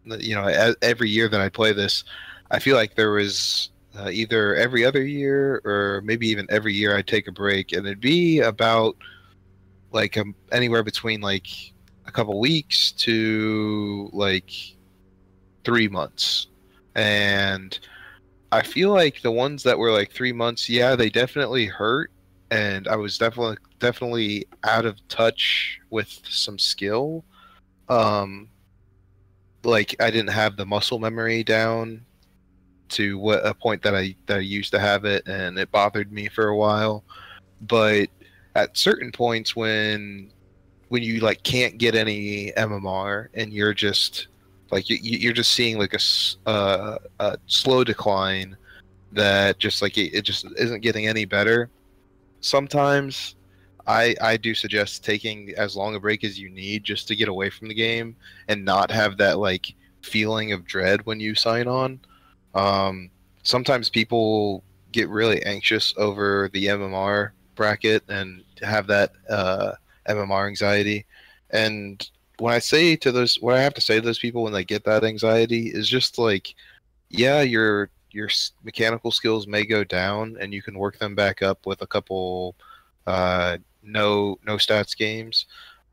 you know, every year that I play this, I feel like there was either every other year or maybe even every year I'd take a break, and it'd be about like anywhere between like a couple weeks to like 3 months. And I feel like the ones that were like 3 months, yeah, they definitely hurt, and I was definitely out of touch with some skill. Like I didn't have the muscle memory down to a point that I used to have it, and it bothered me for a while. But at certain points when you like can't get any MMR and you're just like you're just seeing like a slow decline that just like it just isn't getting any better. Sometimes I do suggest taking as long a break as you need just to get away from the game and not have that like feeling of dread when you sign on. Sometimes people get really anxious over the MMR bracket and have that MMR anxiety. And what I have to say to those people when they get that anxiety is just like, yeah, your mechanical skills may go down and you can work them back up with a couple no stats games,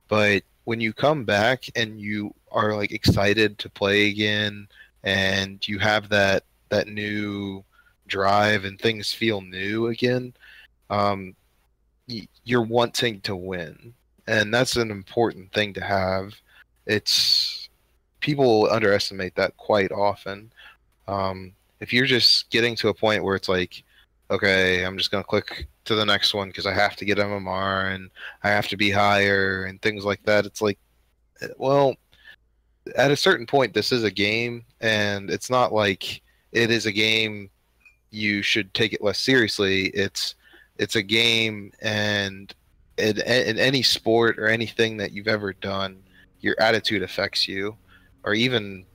but when you come back and you are like excited to play again and you have that new drive and things feel new again, you're wanting to win, and that's an important thing to have. It's people underestimate that quite often. If you're just getting to a point where it's like, okay, I'm just gonna click to the next one because I have to get MMR and I have to be higher and things like that, it's like, well, at a certain point this is a game, and it's not like it is a game you should take it less seriously. It's a game, and in any sport or anything that you've ever done, your attitude affects you, or even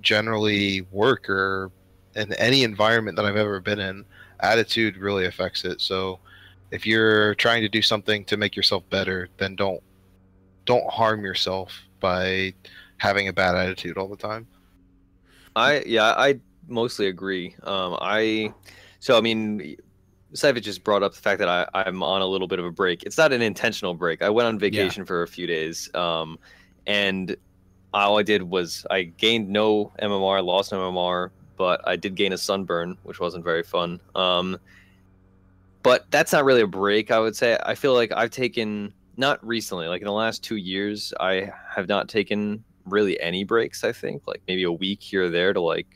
generally work or in any environment that I've ever been in, attitude really affects it. So if you're trying to do something to make yourself better, then don't harm yourself by having a bad attitude all the time. I mostly agree. I mean, Cyphus just brought up the fact that I'm on a little bit of a break. It's not an intentional break. I went on vacation for a few days, and all I did was I gained no MMR, lost no MMR, but I did gain a sunburn, which wasn't very fun. But that's not really a break, I would say. I feel like I've taken, not recently, like in the last 2 years, I have not taken really any breaks, I think. Like maybe a week here or there to like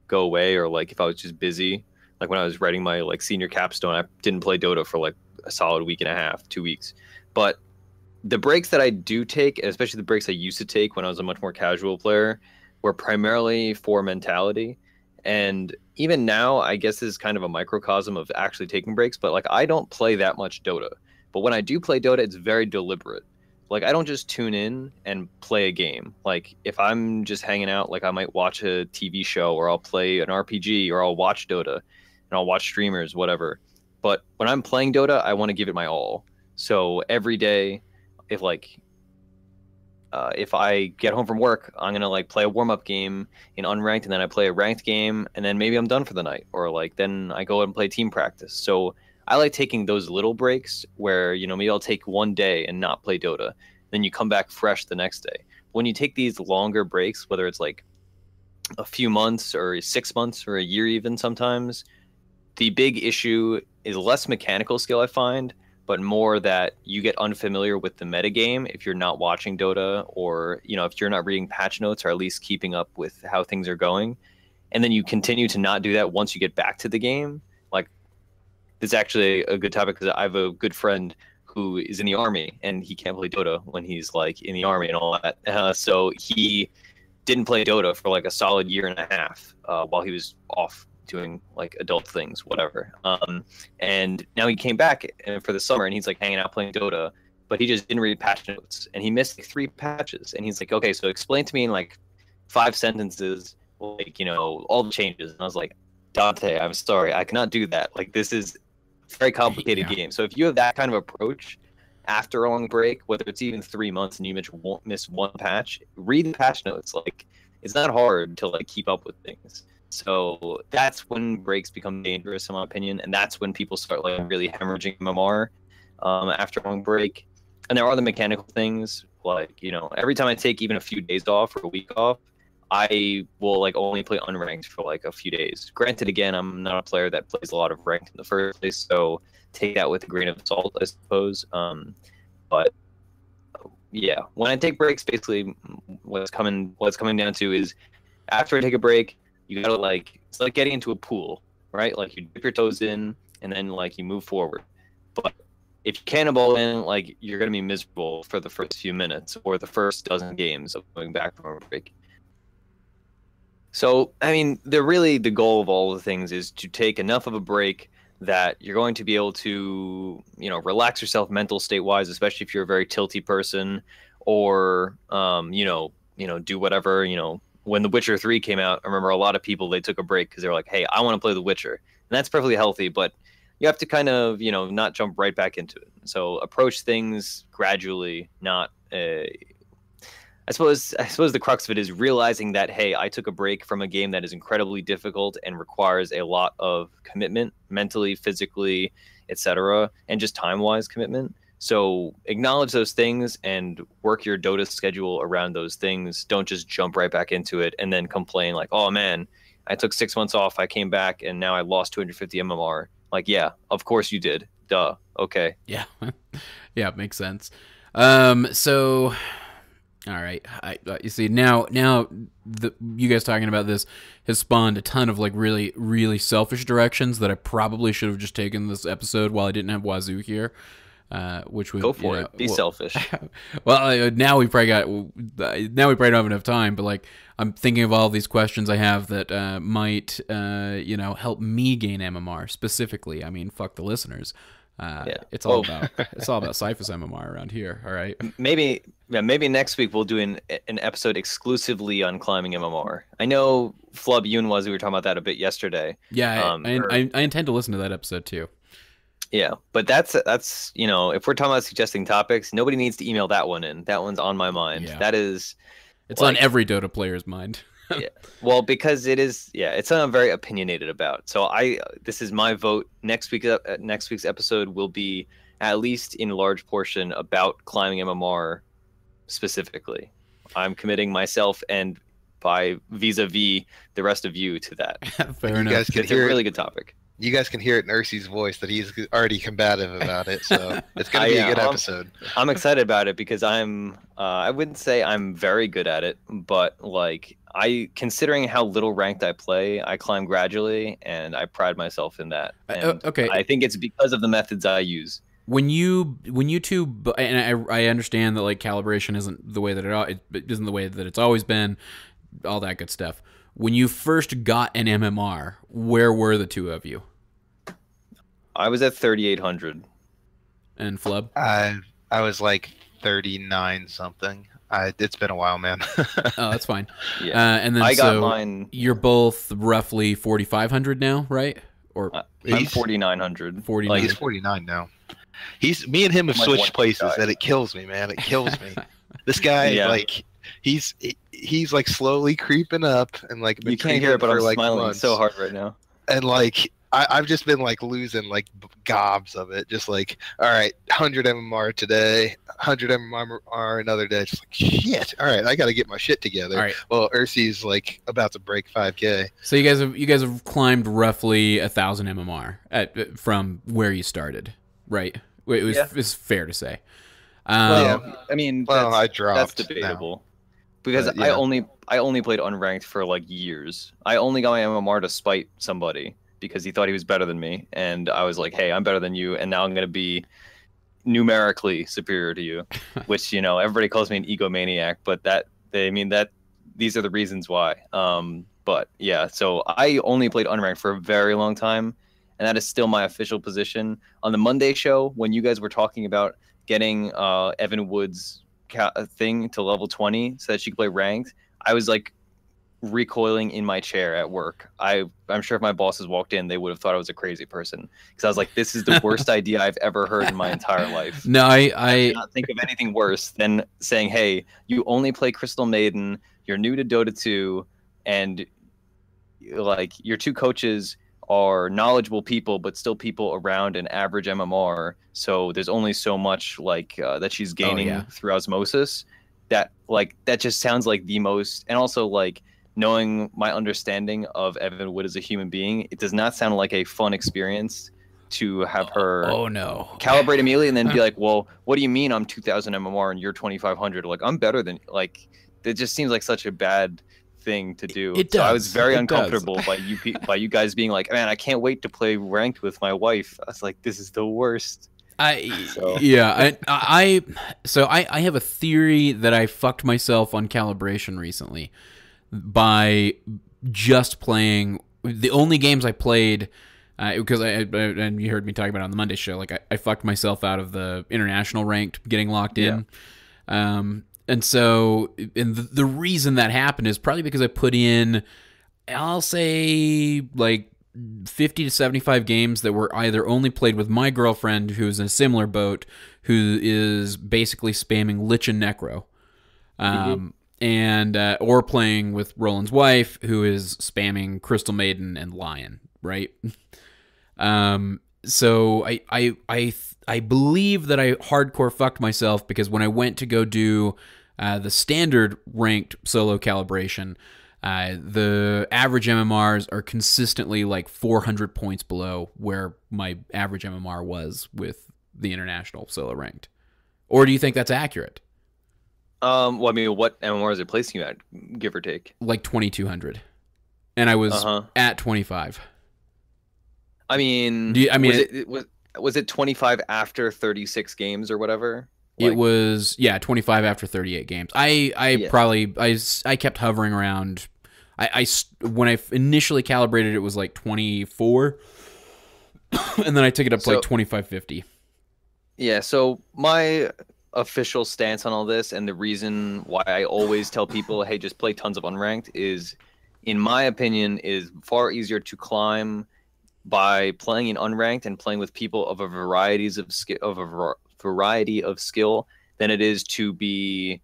go away, or like if I was just busy. Like when I was writing my like senior capstone, I didn't play Dota for like a solid week and a half, 2 weeks. But the breaks that I do take, especially the breaks I used to take when I was a much more casual player, were primarily for mentality. And even now, I guess this is kind of a microcosm of actually taking breaks, but like I don't play that much Dota. But when I do play Dota, it's very deliberate. Like I don't just tune in and play a game. Like if I'm just hanging out, like I might watch a TV show, or I'll play an RPG, or I'll watch Dota and I'll watch streamers, whatever. But when I'm playing Dota, I want to give it my all. So every day, if I get home from work, I'm gonna like play a warm-up game in unranked, and then I play a ranked game, and then maybe I'm done for the night, or like then I go and play team practice. So I like taking those little breaks where, you know, maybe I'll take one day and not play Dota, then you come back fresh the next day. When you take these longer breaks, whether it's like a few months or 6 months or a year even sometimes, the big issue is less mechanical skill, I find, but more that you get unfamiliar with the metagame if you're not watching Dota, or, you know, if you're not reading patch notes or at least keeping up with how things are going. And then you continue to not do that once you get back to the game. Like, it's actually a good topic because I have a good friend who is in the army and he can't play Dota when he's like in the army and all that. So he didn't play Dota for like a solid year and a half while he was off doing like adult things, whatever. And now he came back for the summer and he's like hanging out playing Dota, but he just didn't read patch notes and he missed like 3 patches. And he's like, okay, so explain to me in like 5 sentences, like, you know, all the changes. And I was like, Dante, I'm sorry, I cannot do that. Like, this is a very complicated game. So if you have that kind of approach after a long break, whether it's even 3 months and you miss one patch, read the patch notes. Like, it's not hard to like keep up with things. So that's when breaks become dangerous, in my opinion, and that's when people start like really hemorrhaging MMR after a long break. And there are the mechanical things, like, you know, every time I take even a few days off or a week off, I will like only play unranked for like a few days. Granted, again, I'm not a player that plays a lot of ranked in the first place, so take that with a grain of salt, I suppose. But yeah, when I take breaks, basically what's coming down to is after I take a break, you gotta like, it's like getting into a pool, right? Like you dip your toes in and then like you move forward. But if you cannonball in, like you're gonna be miserable for the first few minutes or the first dozen games of going back from a break. So, I mean, the goal of all the things is to take enough of a break that you're going to be able to, you know, relax yourself mental state wise, especially if you're a very tilty person, or you know, do whatever, you know. When The Witcher 3 came out, I remember a lot of people, they took a break because they were like, hey, I want to play The Witcher. And that's perfectly healthy, but you have to kind of, you know, not jump right back into it. So approach things gradually, not I suppose the crux of it is realizing that, hey, I took a break from a game that is incredibly difficult and requires a lot of commitment, mentally, physically, etc., and just time-wise commitment. So acknowledge those things and work your Dota schedule around those things. Don't just jump right back into it and then complain like, oh man, I took 6 months off, I came back, and now I lost 250 MMR. Like, yeah, of course you did. Duh. Okay. Yeah. Yeah, it makes sense. So, all right. You see, now you guys talking about this has spawned a ton of like really, really selfish directions that I probably should have just taken this episode while I didn't have Wazoo here. Which would go for it. Be selfish. Well, now we probably don't have enough time. But like, I'm thinking of all these questions I have that might, you know, help me gain MMR specifically. I mean, fuck the listeners. It's all about Cyphus MMR around here. All right. Maybe next week we'll do an episode exclusively on climbing MMR. I know Flubb, you and Wazoo were talking about that a bit yesterday. Yeah, I intend to listen to that episode too. Yeah, but that's if we're talking about suggesting topics, nobody needs to email that one in. That one's on my mind. Yeah. That is, it's on every Dota player's mind. Yeah. Well, because it is. Yeah, it's something I'm very opinionated about. So this is my vote. Next week's episode will be at least in large portion about climbing MMR specifically. I'm committing myself and by vis-a-vis the rest of you to that. Fair enough. It's a really good topic. You guys can hear it in Ursi's voice that he's already combative about it, so it's going to be a good episode. I'm excited about it because I wouldn't say I'm very good at it, but like considering how little ranked I play, I climb gradually, and I pride myself in that. And okay. I think it's because of the methods I use. When you two, and I understand that like calibration isn't the way that it isn't the way that it's always been, all that good stuff. When you first got an MMR, where were the two of you? I was at 3,800. And Flubb? I was like 39 something. It's been a while, man. Oh, that's fine. Yeah. And then I got mine. You're both roughly 4,500 now, right? Or I'm 4,900. 49. He's 49 now. Me and him have switched places, and it kills me, man. It kills me. This guy, like, he's like slowly creeping up, and like you can't hear it, but I'm like smiling months. So hard right now. And like I've just been like losing like gobs of it. Just like, all right, 100 MMR today, 100 MMR another day. Just like shit. All right, I got to get my shit together. All right. Well, Ursi's like about to break 5K. So you guys have climbed roughly 1,000 MMR from where you started, right? It's fair to say. Well, I mean, I dropped. That's debatable. Now. Because I only played unranked for like years. I only got my MMR to spite somebody because he thought he was better than me, and I was like, "Hey, I'm better than you, and now I'm going to be numerically superior to you," which everybody calls me an egomaniac, but these are the reasons why. But yeah, so I only played unranked for a very long time, and that is still my official position. On the Monday show, when you guys were talking about getting Evan Wood's thing to level 20 so that she could play ranked, I was like recoiling in my chair at work. I'm sure if my bosses walked in, they would have thought I was a crazy person, because I was like, this is the worst idea I've ever heard in my entire life. No, I cannot think of anything worse than saying, hey, you only play Crystal Maiden, you're new to Dota 2, and like your two coaches are knowledgeable people, but still people around an average MMR. So there's only so much like that she's gaining through osmosis. That just sounds like the most, and also like knowing my understanding of Evan Wood as a human being, it does not sound like a fun experience to have her calibrate immediately and then be like, well, what do you mean I'm 2,000 MMR and you're 2,500? Like, I'm better than, like, it just seems like such a bad thing to do. It does. So I was very uncomfortable by you guys being like, man, I can't wait to play ranked with my wife. I was like, this is the worst. I have a theory that I fucked myself on calibration recently by just playing the only games I played, because and you heard me talking about it on the Monday show, like I fucked myself out of the international ranked getting locked in. And so, the reason that happened is probably because I put in, I'll say, like 50 to 75 games that were either only played with my girlfriend, who's in a similar boat, who is basically spamming Lich and Necro, and or playing with Roland's wife, who is spamming Crystal Maiden and Lion, right? So I believe that I hardcore fucked myself, because when I went to go do the standard ranked solo calibration, the average MMRs are consistently like 400 points below where my average MMR was with the international solo ranked. Or do you think that's accurate? Well, I mean, what MMR is it placing you at, give or take? Like 2,200. And I was at 25. I mean, was it 25 after 36 games or whatever? It was 25 after 38 games. I kept hovering around. I when I initially calibrated, it was like 24, and then I take it up to So- like 25-50. Yeah, so my official stance on all this, and the reason why I always tell people, hey, just play tons of unranked, is, in my opinion, is far easier to climb by playing in unranked and playing with people of a variety of skill than it is to be.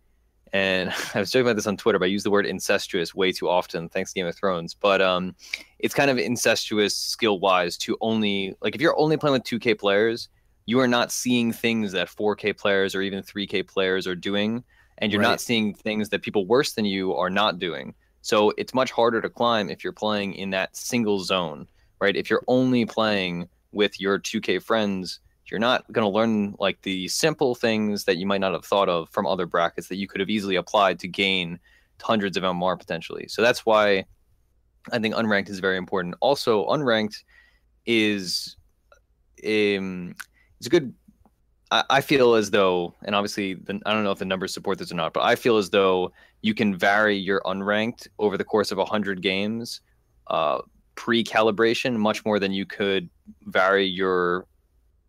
And I was joking about this on Twitter, but I use the word incestuous way too often, thanks to Game of Thrones. But it's kind of incestuous skill-wise to only, like, if you're only playing with 2K players, you are not seeing things that 4K players or even 3K players are doing, and you're not seeing things that people worse than you are not doing. So it's much harder to climb if you're playing in that single zone, right? If you're only playing with your 2K friends, you're not going to learn like the simple things that you might not have thought of from other brackets that you could have easily applied to gain hundreds of MMR potentially. So that's why I think unranked is very important. Also, unranked is it's a good. I feel as though, and obviously, I don't know if the numbers support this or not, but I feel as though you can vary your unranked over the course of 100 games, pre-calibration, much more than you could vary your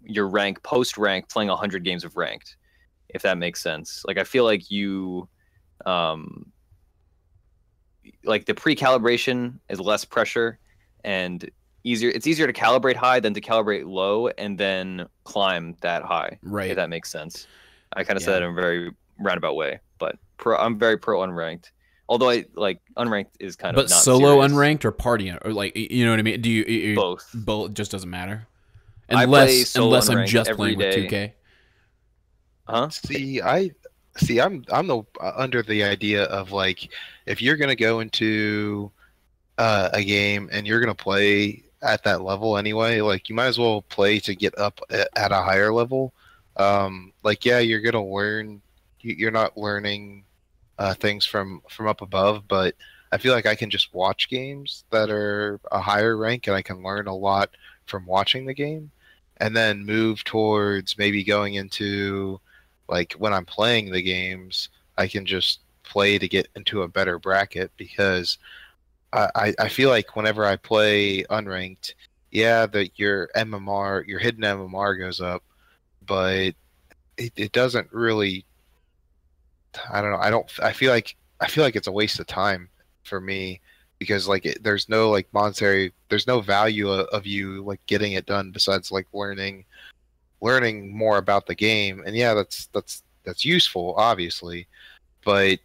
rank post-rank playing 100 games of ranked, if that makes sense. Like, I feel like you, like the pre-calibration is less pressure and easier. It's easier to calibrate high than to calibrate low and then climb that high. Right. If that makes sense. I kind of said that in a very roundabout way, but I'm very pro unranked. Although I like unranked is kind of But not solo serious. unranked or party, or like, you know what I mean? Do you Both. Both just doesn't matter. I play Unless solo I'm unranked just every playing with day. 2K. Huh? I'm the under the idea of, like, if you're gonna go into a game and you're gonna play at that level anyway, like, you might as well play to get up at a higher level. Like, yeah, you're gonna learn. You're not learning things from up above, but I feel like I can just watch games that are a higher rank, and I can learn a lot from watching the game, and then move towards maybe going into, like, when I'm playing the games, I can just play to get into a better bracket, because I feel like whenever I play unranked, yeah, that your MMR, your hidden MMR goes up, but it doesn't really. I don't know. I feel like it's a waste of time for me, because, like, there's no, like, monetary. There's no value of you, like, getting it done besides, like, learning more about the game. And yeah, that's useful, obviously, but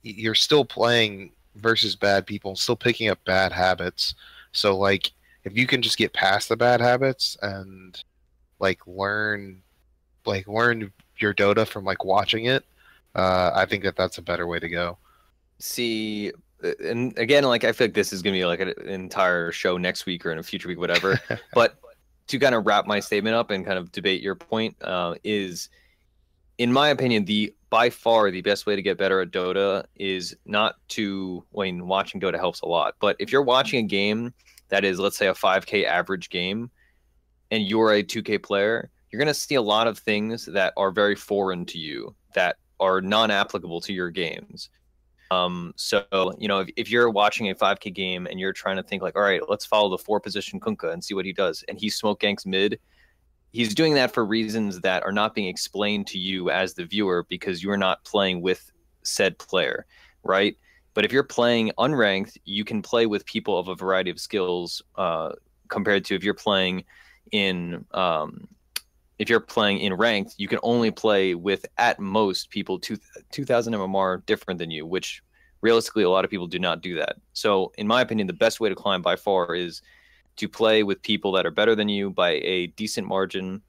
you're still playing versus bad people, still picking up bad habits. So, like, if you can just get past the bad habits and, like, learn your Dota from, like, watching it, I think that's a better way to go. See, and again, like, I feel like this is gonna be like an entire show next week or in a future week, whatever. But to kind of wrap my statement up and kind of debate your point, is, in my opinion, by far the best way to get better at Dota is not to, I mean, watching Dota helps a lot, but if you're watching a game that is, let's say, a 5K average game, and you're a 2K player, you're going to see a lot of things that are very foreign to you, that are non-applicable to your games. So, you know, if you're watching a 5K game and you're trying to think, like, all right, let's follow the 4-position Kunkka and see what he does, and he smoke ganks mid, he's doing that for reasons that are not being explained to you as the viewer, because you're not playing with said player, right? But if you're playing unranked, you can play with people of a variety of skills, compared to if you're playing in ranked, you can only play with, at most, people 2,000 MMR different than you, which realistically a lot of people do not do that. So in my opinion, the best way to climb by far is to play with people that are better than you by a decent margin,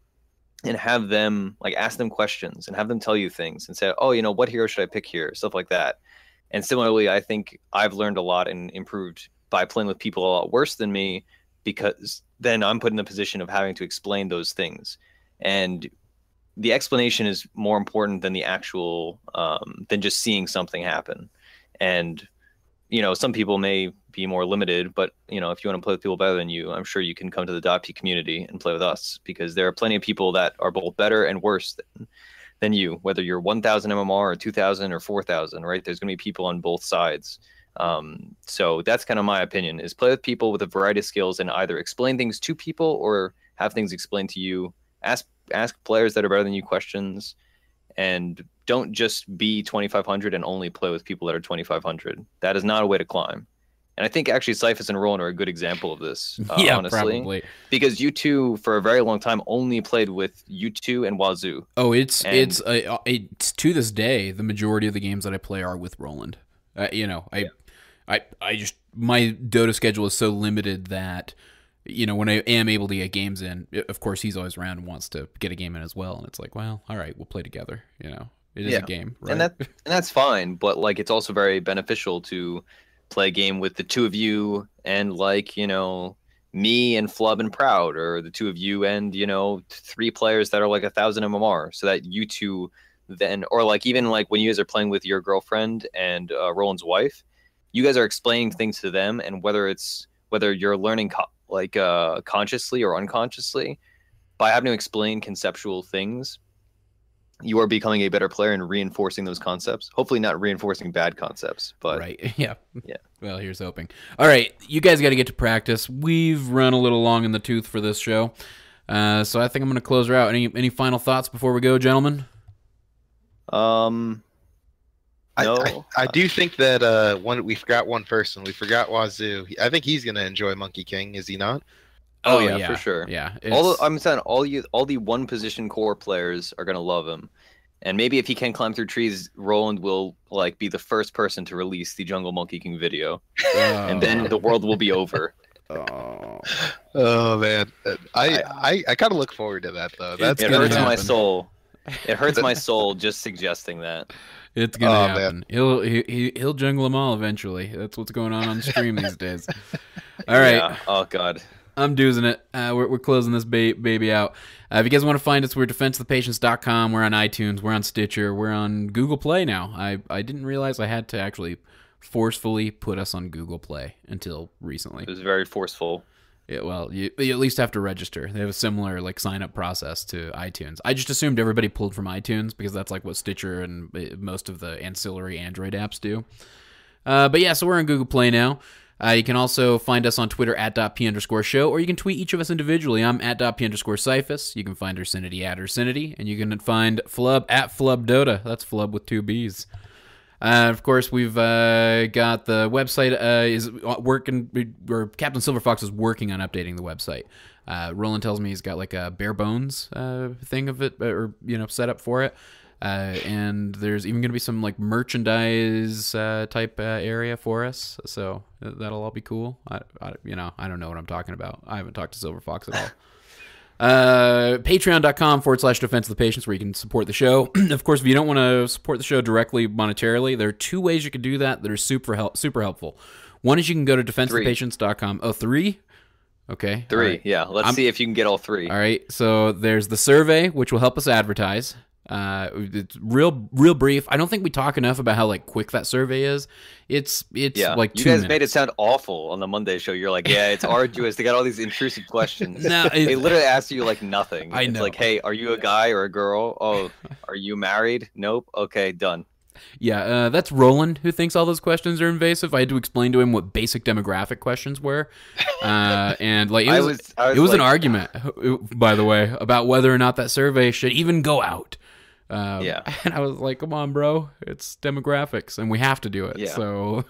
and have them, like, ask them questions and have them tell you things and say, oh, you know, what hero should I pick here? Stuff like that. And similarly, I think I've learned a lot and improved by playing with people a lot worse than me, because then I'm put in the position of having to explain those things. And the explanation is more important than the actual, than just seeing something happen. And, you know, some people may be more limited, but, you know, if you want to play with people better than you, I'm sure you can come to the .p community and play with us, because there are plenty of people that are both better and worse than you, whether you're 1,000 MMR or 2,000 or 4,000, right? There's going to be people on both sides. So that's kind of my opinion, is play with people with a variety of skills and either explain things to people or have things explained to you. Ask players that are better than you questions, and don't just be 2,500 and only play with people that are 2,500. That is not a way to climb. And I think actually Cyphus and Roland are a good example of this, yeah, honestly. probably. Because you two, for a very long time, only played with you two and Wazoo. Oh, it's to this day, the majority of the games that I play are with Roland. You know, I just, my Dota schedule is so limited that, you know, when I am able to get games in, of course, he's always around and wants to get a game in as well. And it's like, well, all right, we'll play together. You know, it is a game, right? And that's fine. But like, it's also very beneficial to play a game with the two of you and like, you know, me and Flubb and Proud, or the two of you and, you know, 3 players that are like 1,000 MMR, so that you two then, or like even like when you guys are playing with your girlfriend and Roland's wife, you guys are explaining things to them, and whether you're learning consciously or unconsciously, by having to explain conceptual things, you are becoming a better player and reinforcing those concepts. Hopefully not reinforcing bad concepts, but right. Yeah. Yeah. Well, here's hoping. All right, you guys got to get to practice. We've run a little long in the tooth for this show, so I think I'm going to close her out. Any final thoughts before we go, gentlemen? No. I do think that we forgot one person. We forgot Wazoo. I think he's gonna enjoy Monkey King, is he not? Oh yeah, for sure. Yeah, I'm saying all the one position core players are gonna love him, and maybe if he can climb through trees, Roland will like be the first person to release the Jungle Monkey King video, and then the world will be over. Oh man, I kind of look forward to that though. It hurts my soul. It hurts my soul just suggesting that. It's gonna happen. Man. He'll jungle them all eventually. That's what's going on stream these days. All right. Yeah. Oh god. I'm doozing it. We're closing this baby out. If you guys want to find us, we're defenseofthepatients.com. We're on iTunes. We're on Stitcher. We're on Google Play now. I didn't realize I had to actually forcefully put us on Google Play until recently. It was very forceful. Yeah, well, you at least have to register. They have a similar like sign-up process to iTunes. I just assumed everybody pulled from iTunes because that's like what Stitcher and most of the ancillary Android apps do. But yeah, so we're on Google Play now. You can also find us on Twitter at @p_show, or you can tweet each of us individually. I'm at @p_Cyphus. You can find Ursinity at Ursinity, and you can find Flubb at FlubbDota. That's Flubb with 2 B's. Of course, we've got the website is working, or Captain Silverfox is working on updating the website. Roland tells me he's got like a bare bones thing of it, or set up for it. And there's even going to be some like merchandise type area for us, so that'll all be cool. I don't know what I'm talking about. I haven't talked to Silverfox at all. Patreon.com/Defense of the Patients, where you can support the show. Of course, if you don't want to support the show directly monetarily, there are 2 ways you can do that that are super helpful. One is you can go to defenseofthepatients.com. Oh, 3? Okay. 3, right. Yeah. Let's see if you can get all 3. All right. So there's the survey, which will help us advertise. It's real brief. I don't think we talk enough about how like quick that survey is. It's like 2 you guys minutes. made it sound awful on the Monday show. You're like, yeah, it's arduous. They got all these intrusive questions. No, they literally ask you like nothing. I know. It's like, hey, are you a guy or a girl? Oh, are you married? Nope. Okay, done. Yeah, that's Roland who thinks all those questions are invasive. I had to explain to him what basic demographic questions were, and like it was an argument, by the way, about whether or not that survey should even go out. Yeah, and I was like, "Come on, bro, it's demographics, and we have to do it." Yeah. So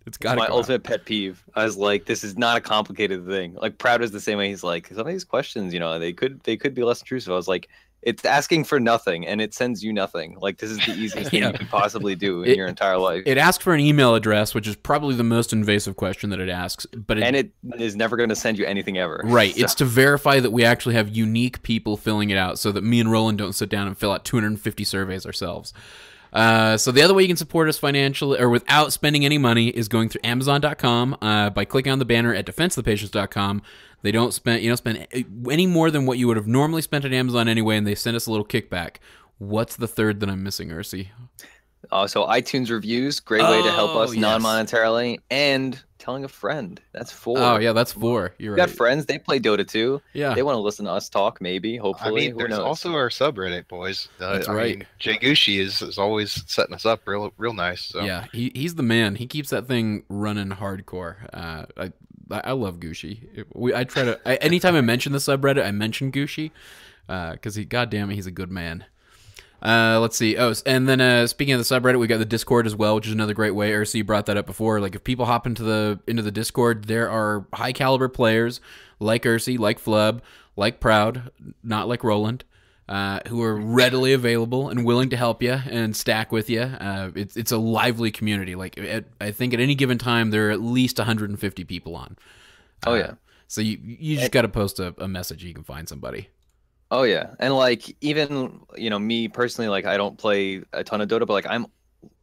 it's got to. My ultimate pet peeve. I was like, "This is not a complicated thing." Like Proud is the same way. He's like, "Some of these questions, they could be less intrusive." I was like, it's asking for nothing, and it sends you nothing. Like, this is the easiest thing you could possibly do in your entire life. It asks for an email address, which is probably the most invasive question that it asks. But it is never going to send you anything ever. Right. So. It's to verify that we actually have unique people filling it out, so that me and Roland don't sit down and fill out 250 surveys ourselves. So the other way you can support us financially or without spending any money is going through Amazon.com by clicking on the banner at defenseofthepatients.com. You don't spend any more than what you would have normally spent at Amazon anyway, and they send us a little kickback. What's the third that I'm missing, Ursi? So iTunes reviews, great way to help us yes. non-monetarily, and telling a friend. That's 4. Oh yeah, that's 4. You're right. We got friends. They play Dota too. Yeah, they want to listen to us talk. Maybe, hopefully. I mean, there's also our subreddit, boys. That's right. Jay Gucci is always setting us up real nice. So. Yeah, he's the man. He keeps that thing running hardcore. I love Gucci. Anytime I mention the subreddit, I mention Gucci because goddamn it, he's a good man. Let's see. Oh, and then speaking of the subreddit, we got the Discord as well, which is another great way. Ursi brought that up before. Like if people hop into the Discord, there are high caliber players like Ursi, like Flubb, like Proud, not like Roland, who are readily available and willing to help you and stack with you. It's a lively community. Like I think at any given time there are at least 150 people on. Oh yeah. So you just got to post a message. You can find somebody. Oh yeah, and like even me personally, like I don't play a ton of Dota, but like I'm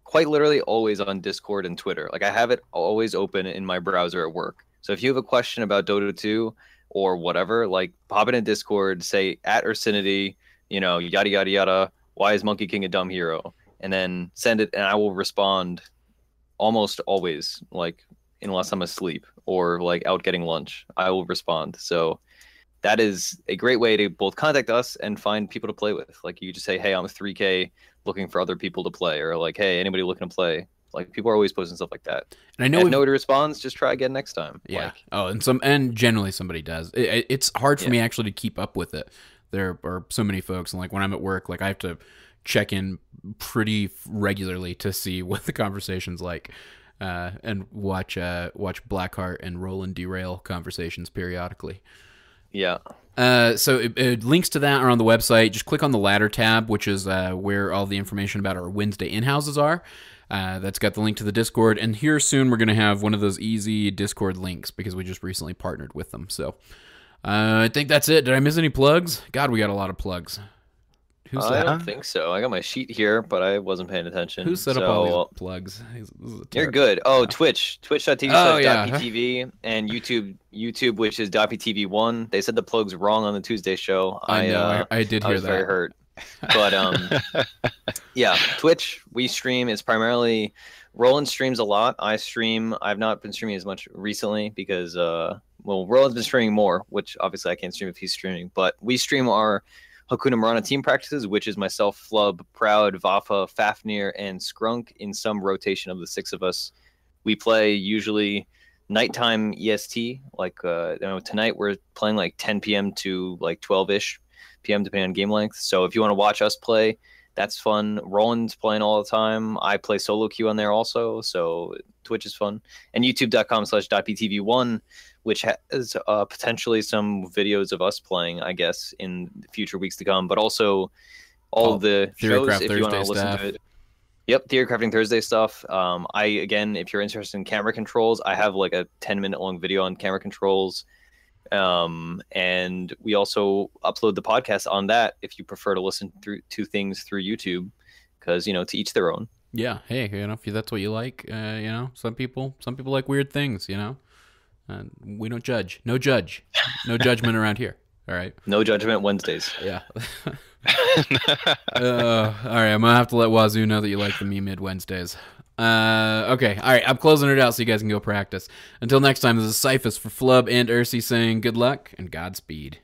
quite literally always on Discord and Twitter. Like I have it always open in my browser at work. So if you have a question about Dota 2 or whatever, like pop in a Discord, say @Ursinity, yada yada yada. Why is Monkey King a dumb hero? And then send it, and I will respond almost always. Like unless I'm asleep or like out getting lunch, I will respond. So that is a great way to both contact us and find people to play with. Like you just say, hey, I'm a 3K looking for other people to play, or like, hey, anybody looking to play? Like people are always posting stuff like that. And I know if nobody responds, just try again next time. Yeah. And generally somebody does. It's hard for me actually to keep up with it. There are so many folks, and like when I'm at work, like I have to check in pretty regularly to see what the conversation's like, and watch Blackheart and Roland derail conversations periodically. Yeah. So links to that are on the website. Just click on the ladder tab, which is where all the information about our Wednesday in-houses are. That's got the link to the Discord. And here soon we're going to have one of those easy Discord links because we just recently partnered with them. So I think that's it. Did I miss any plugs? God, we got a lot of plugs. I don't think so. I got my sheet here, but I wasn't paying attention. Who set up all these plugs? You're good. Oh, twitch.tv/.ptv and YouTube, which is .ptv1. They said the plugs wrong on the Tuesday show. I know. I did hear that. I was very hurt. But yeah, Twitch, we stream. It's primarily Roland streams a lot. I stream. I've not been streaming as much recently because Roland's been streaming more, which obviously I can't stream if he's streaming. But we stream our Hakuna Marana team practices, which is myself, Flubb, Proud, Vafa, Fafnir, and Skrunk in some rotation of the six of us. We play usually nighttime EST. Like tonight we're playing like 10 p.m. to like 12-ish p.m. depending on game length. So if you want to watch us play, that's fun. Roland's playing all the time. I play solo queue on there also. So Twitch is fun. And youtube.com/.ptv1, which has potentially some videos of us playing, I guess, in future weeks to come, but also all of the shows if you want to listen to it. Yep, Theory Crafting Thursday stuff. If you're interested in camera controls, I have like a 10-minute long video on camera controls. And we also upload the podcast on that if you prefer to listen to things through YouTube, because, to each their own. Yeah, hey, if that's what you like, some people like weird things, we don't judge. No judgment around here. All right. No judgment Wednesdays. Yeah. All right. I'm gonna have to let Wazoo know that you like the Me Mid Wednesdays. Okay. All right. I'm closing it out so you guys can go practice. Until next time, this is Cyphus for Flubb and Ursi saying good luck and Godspeed.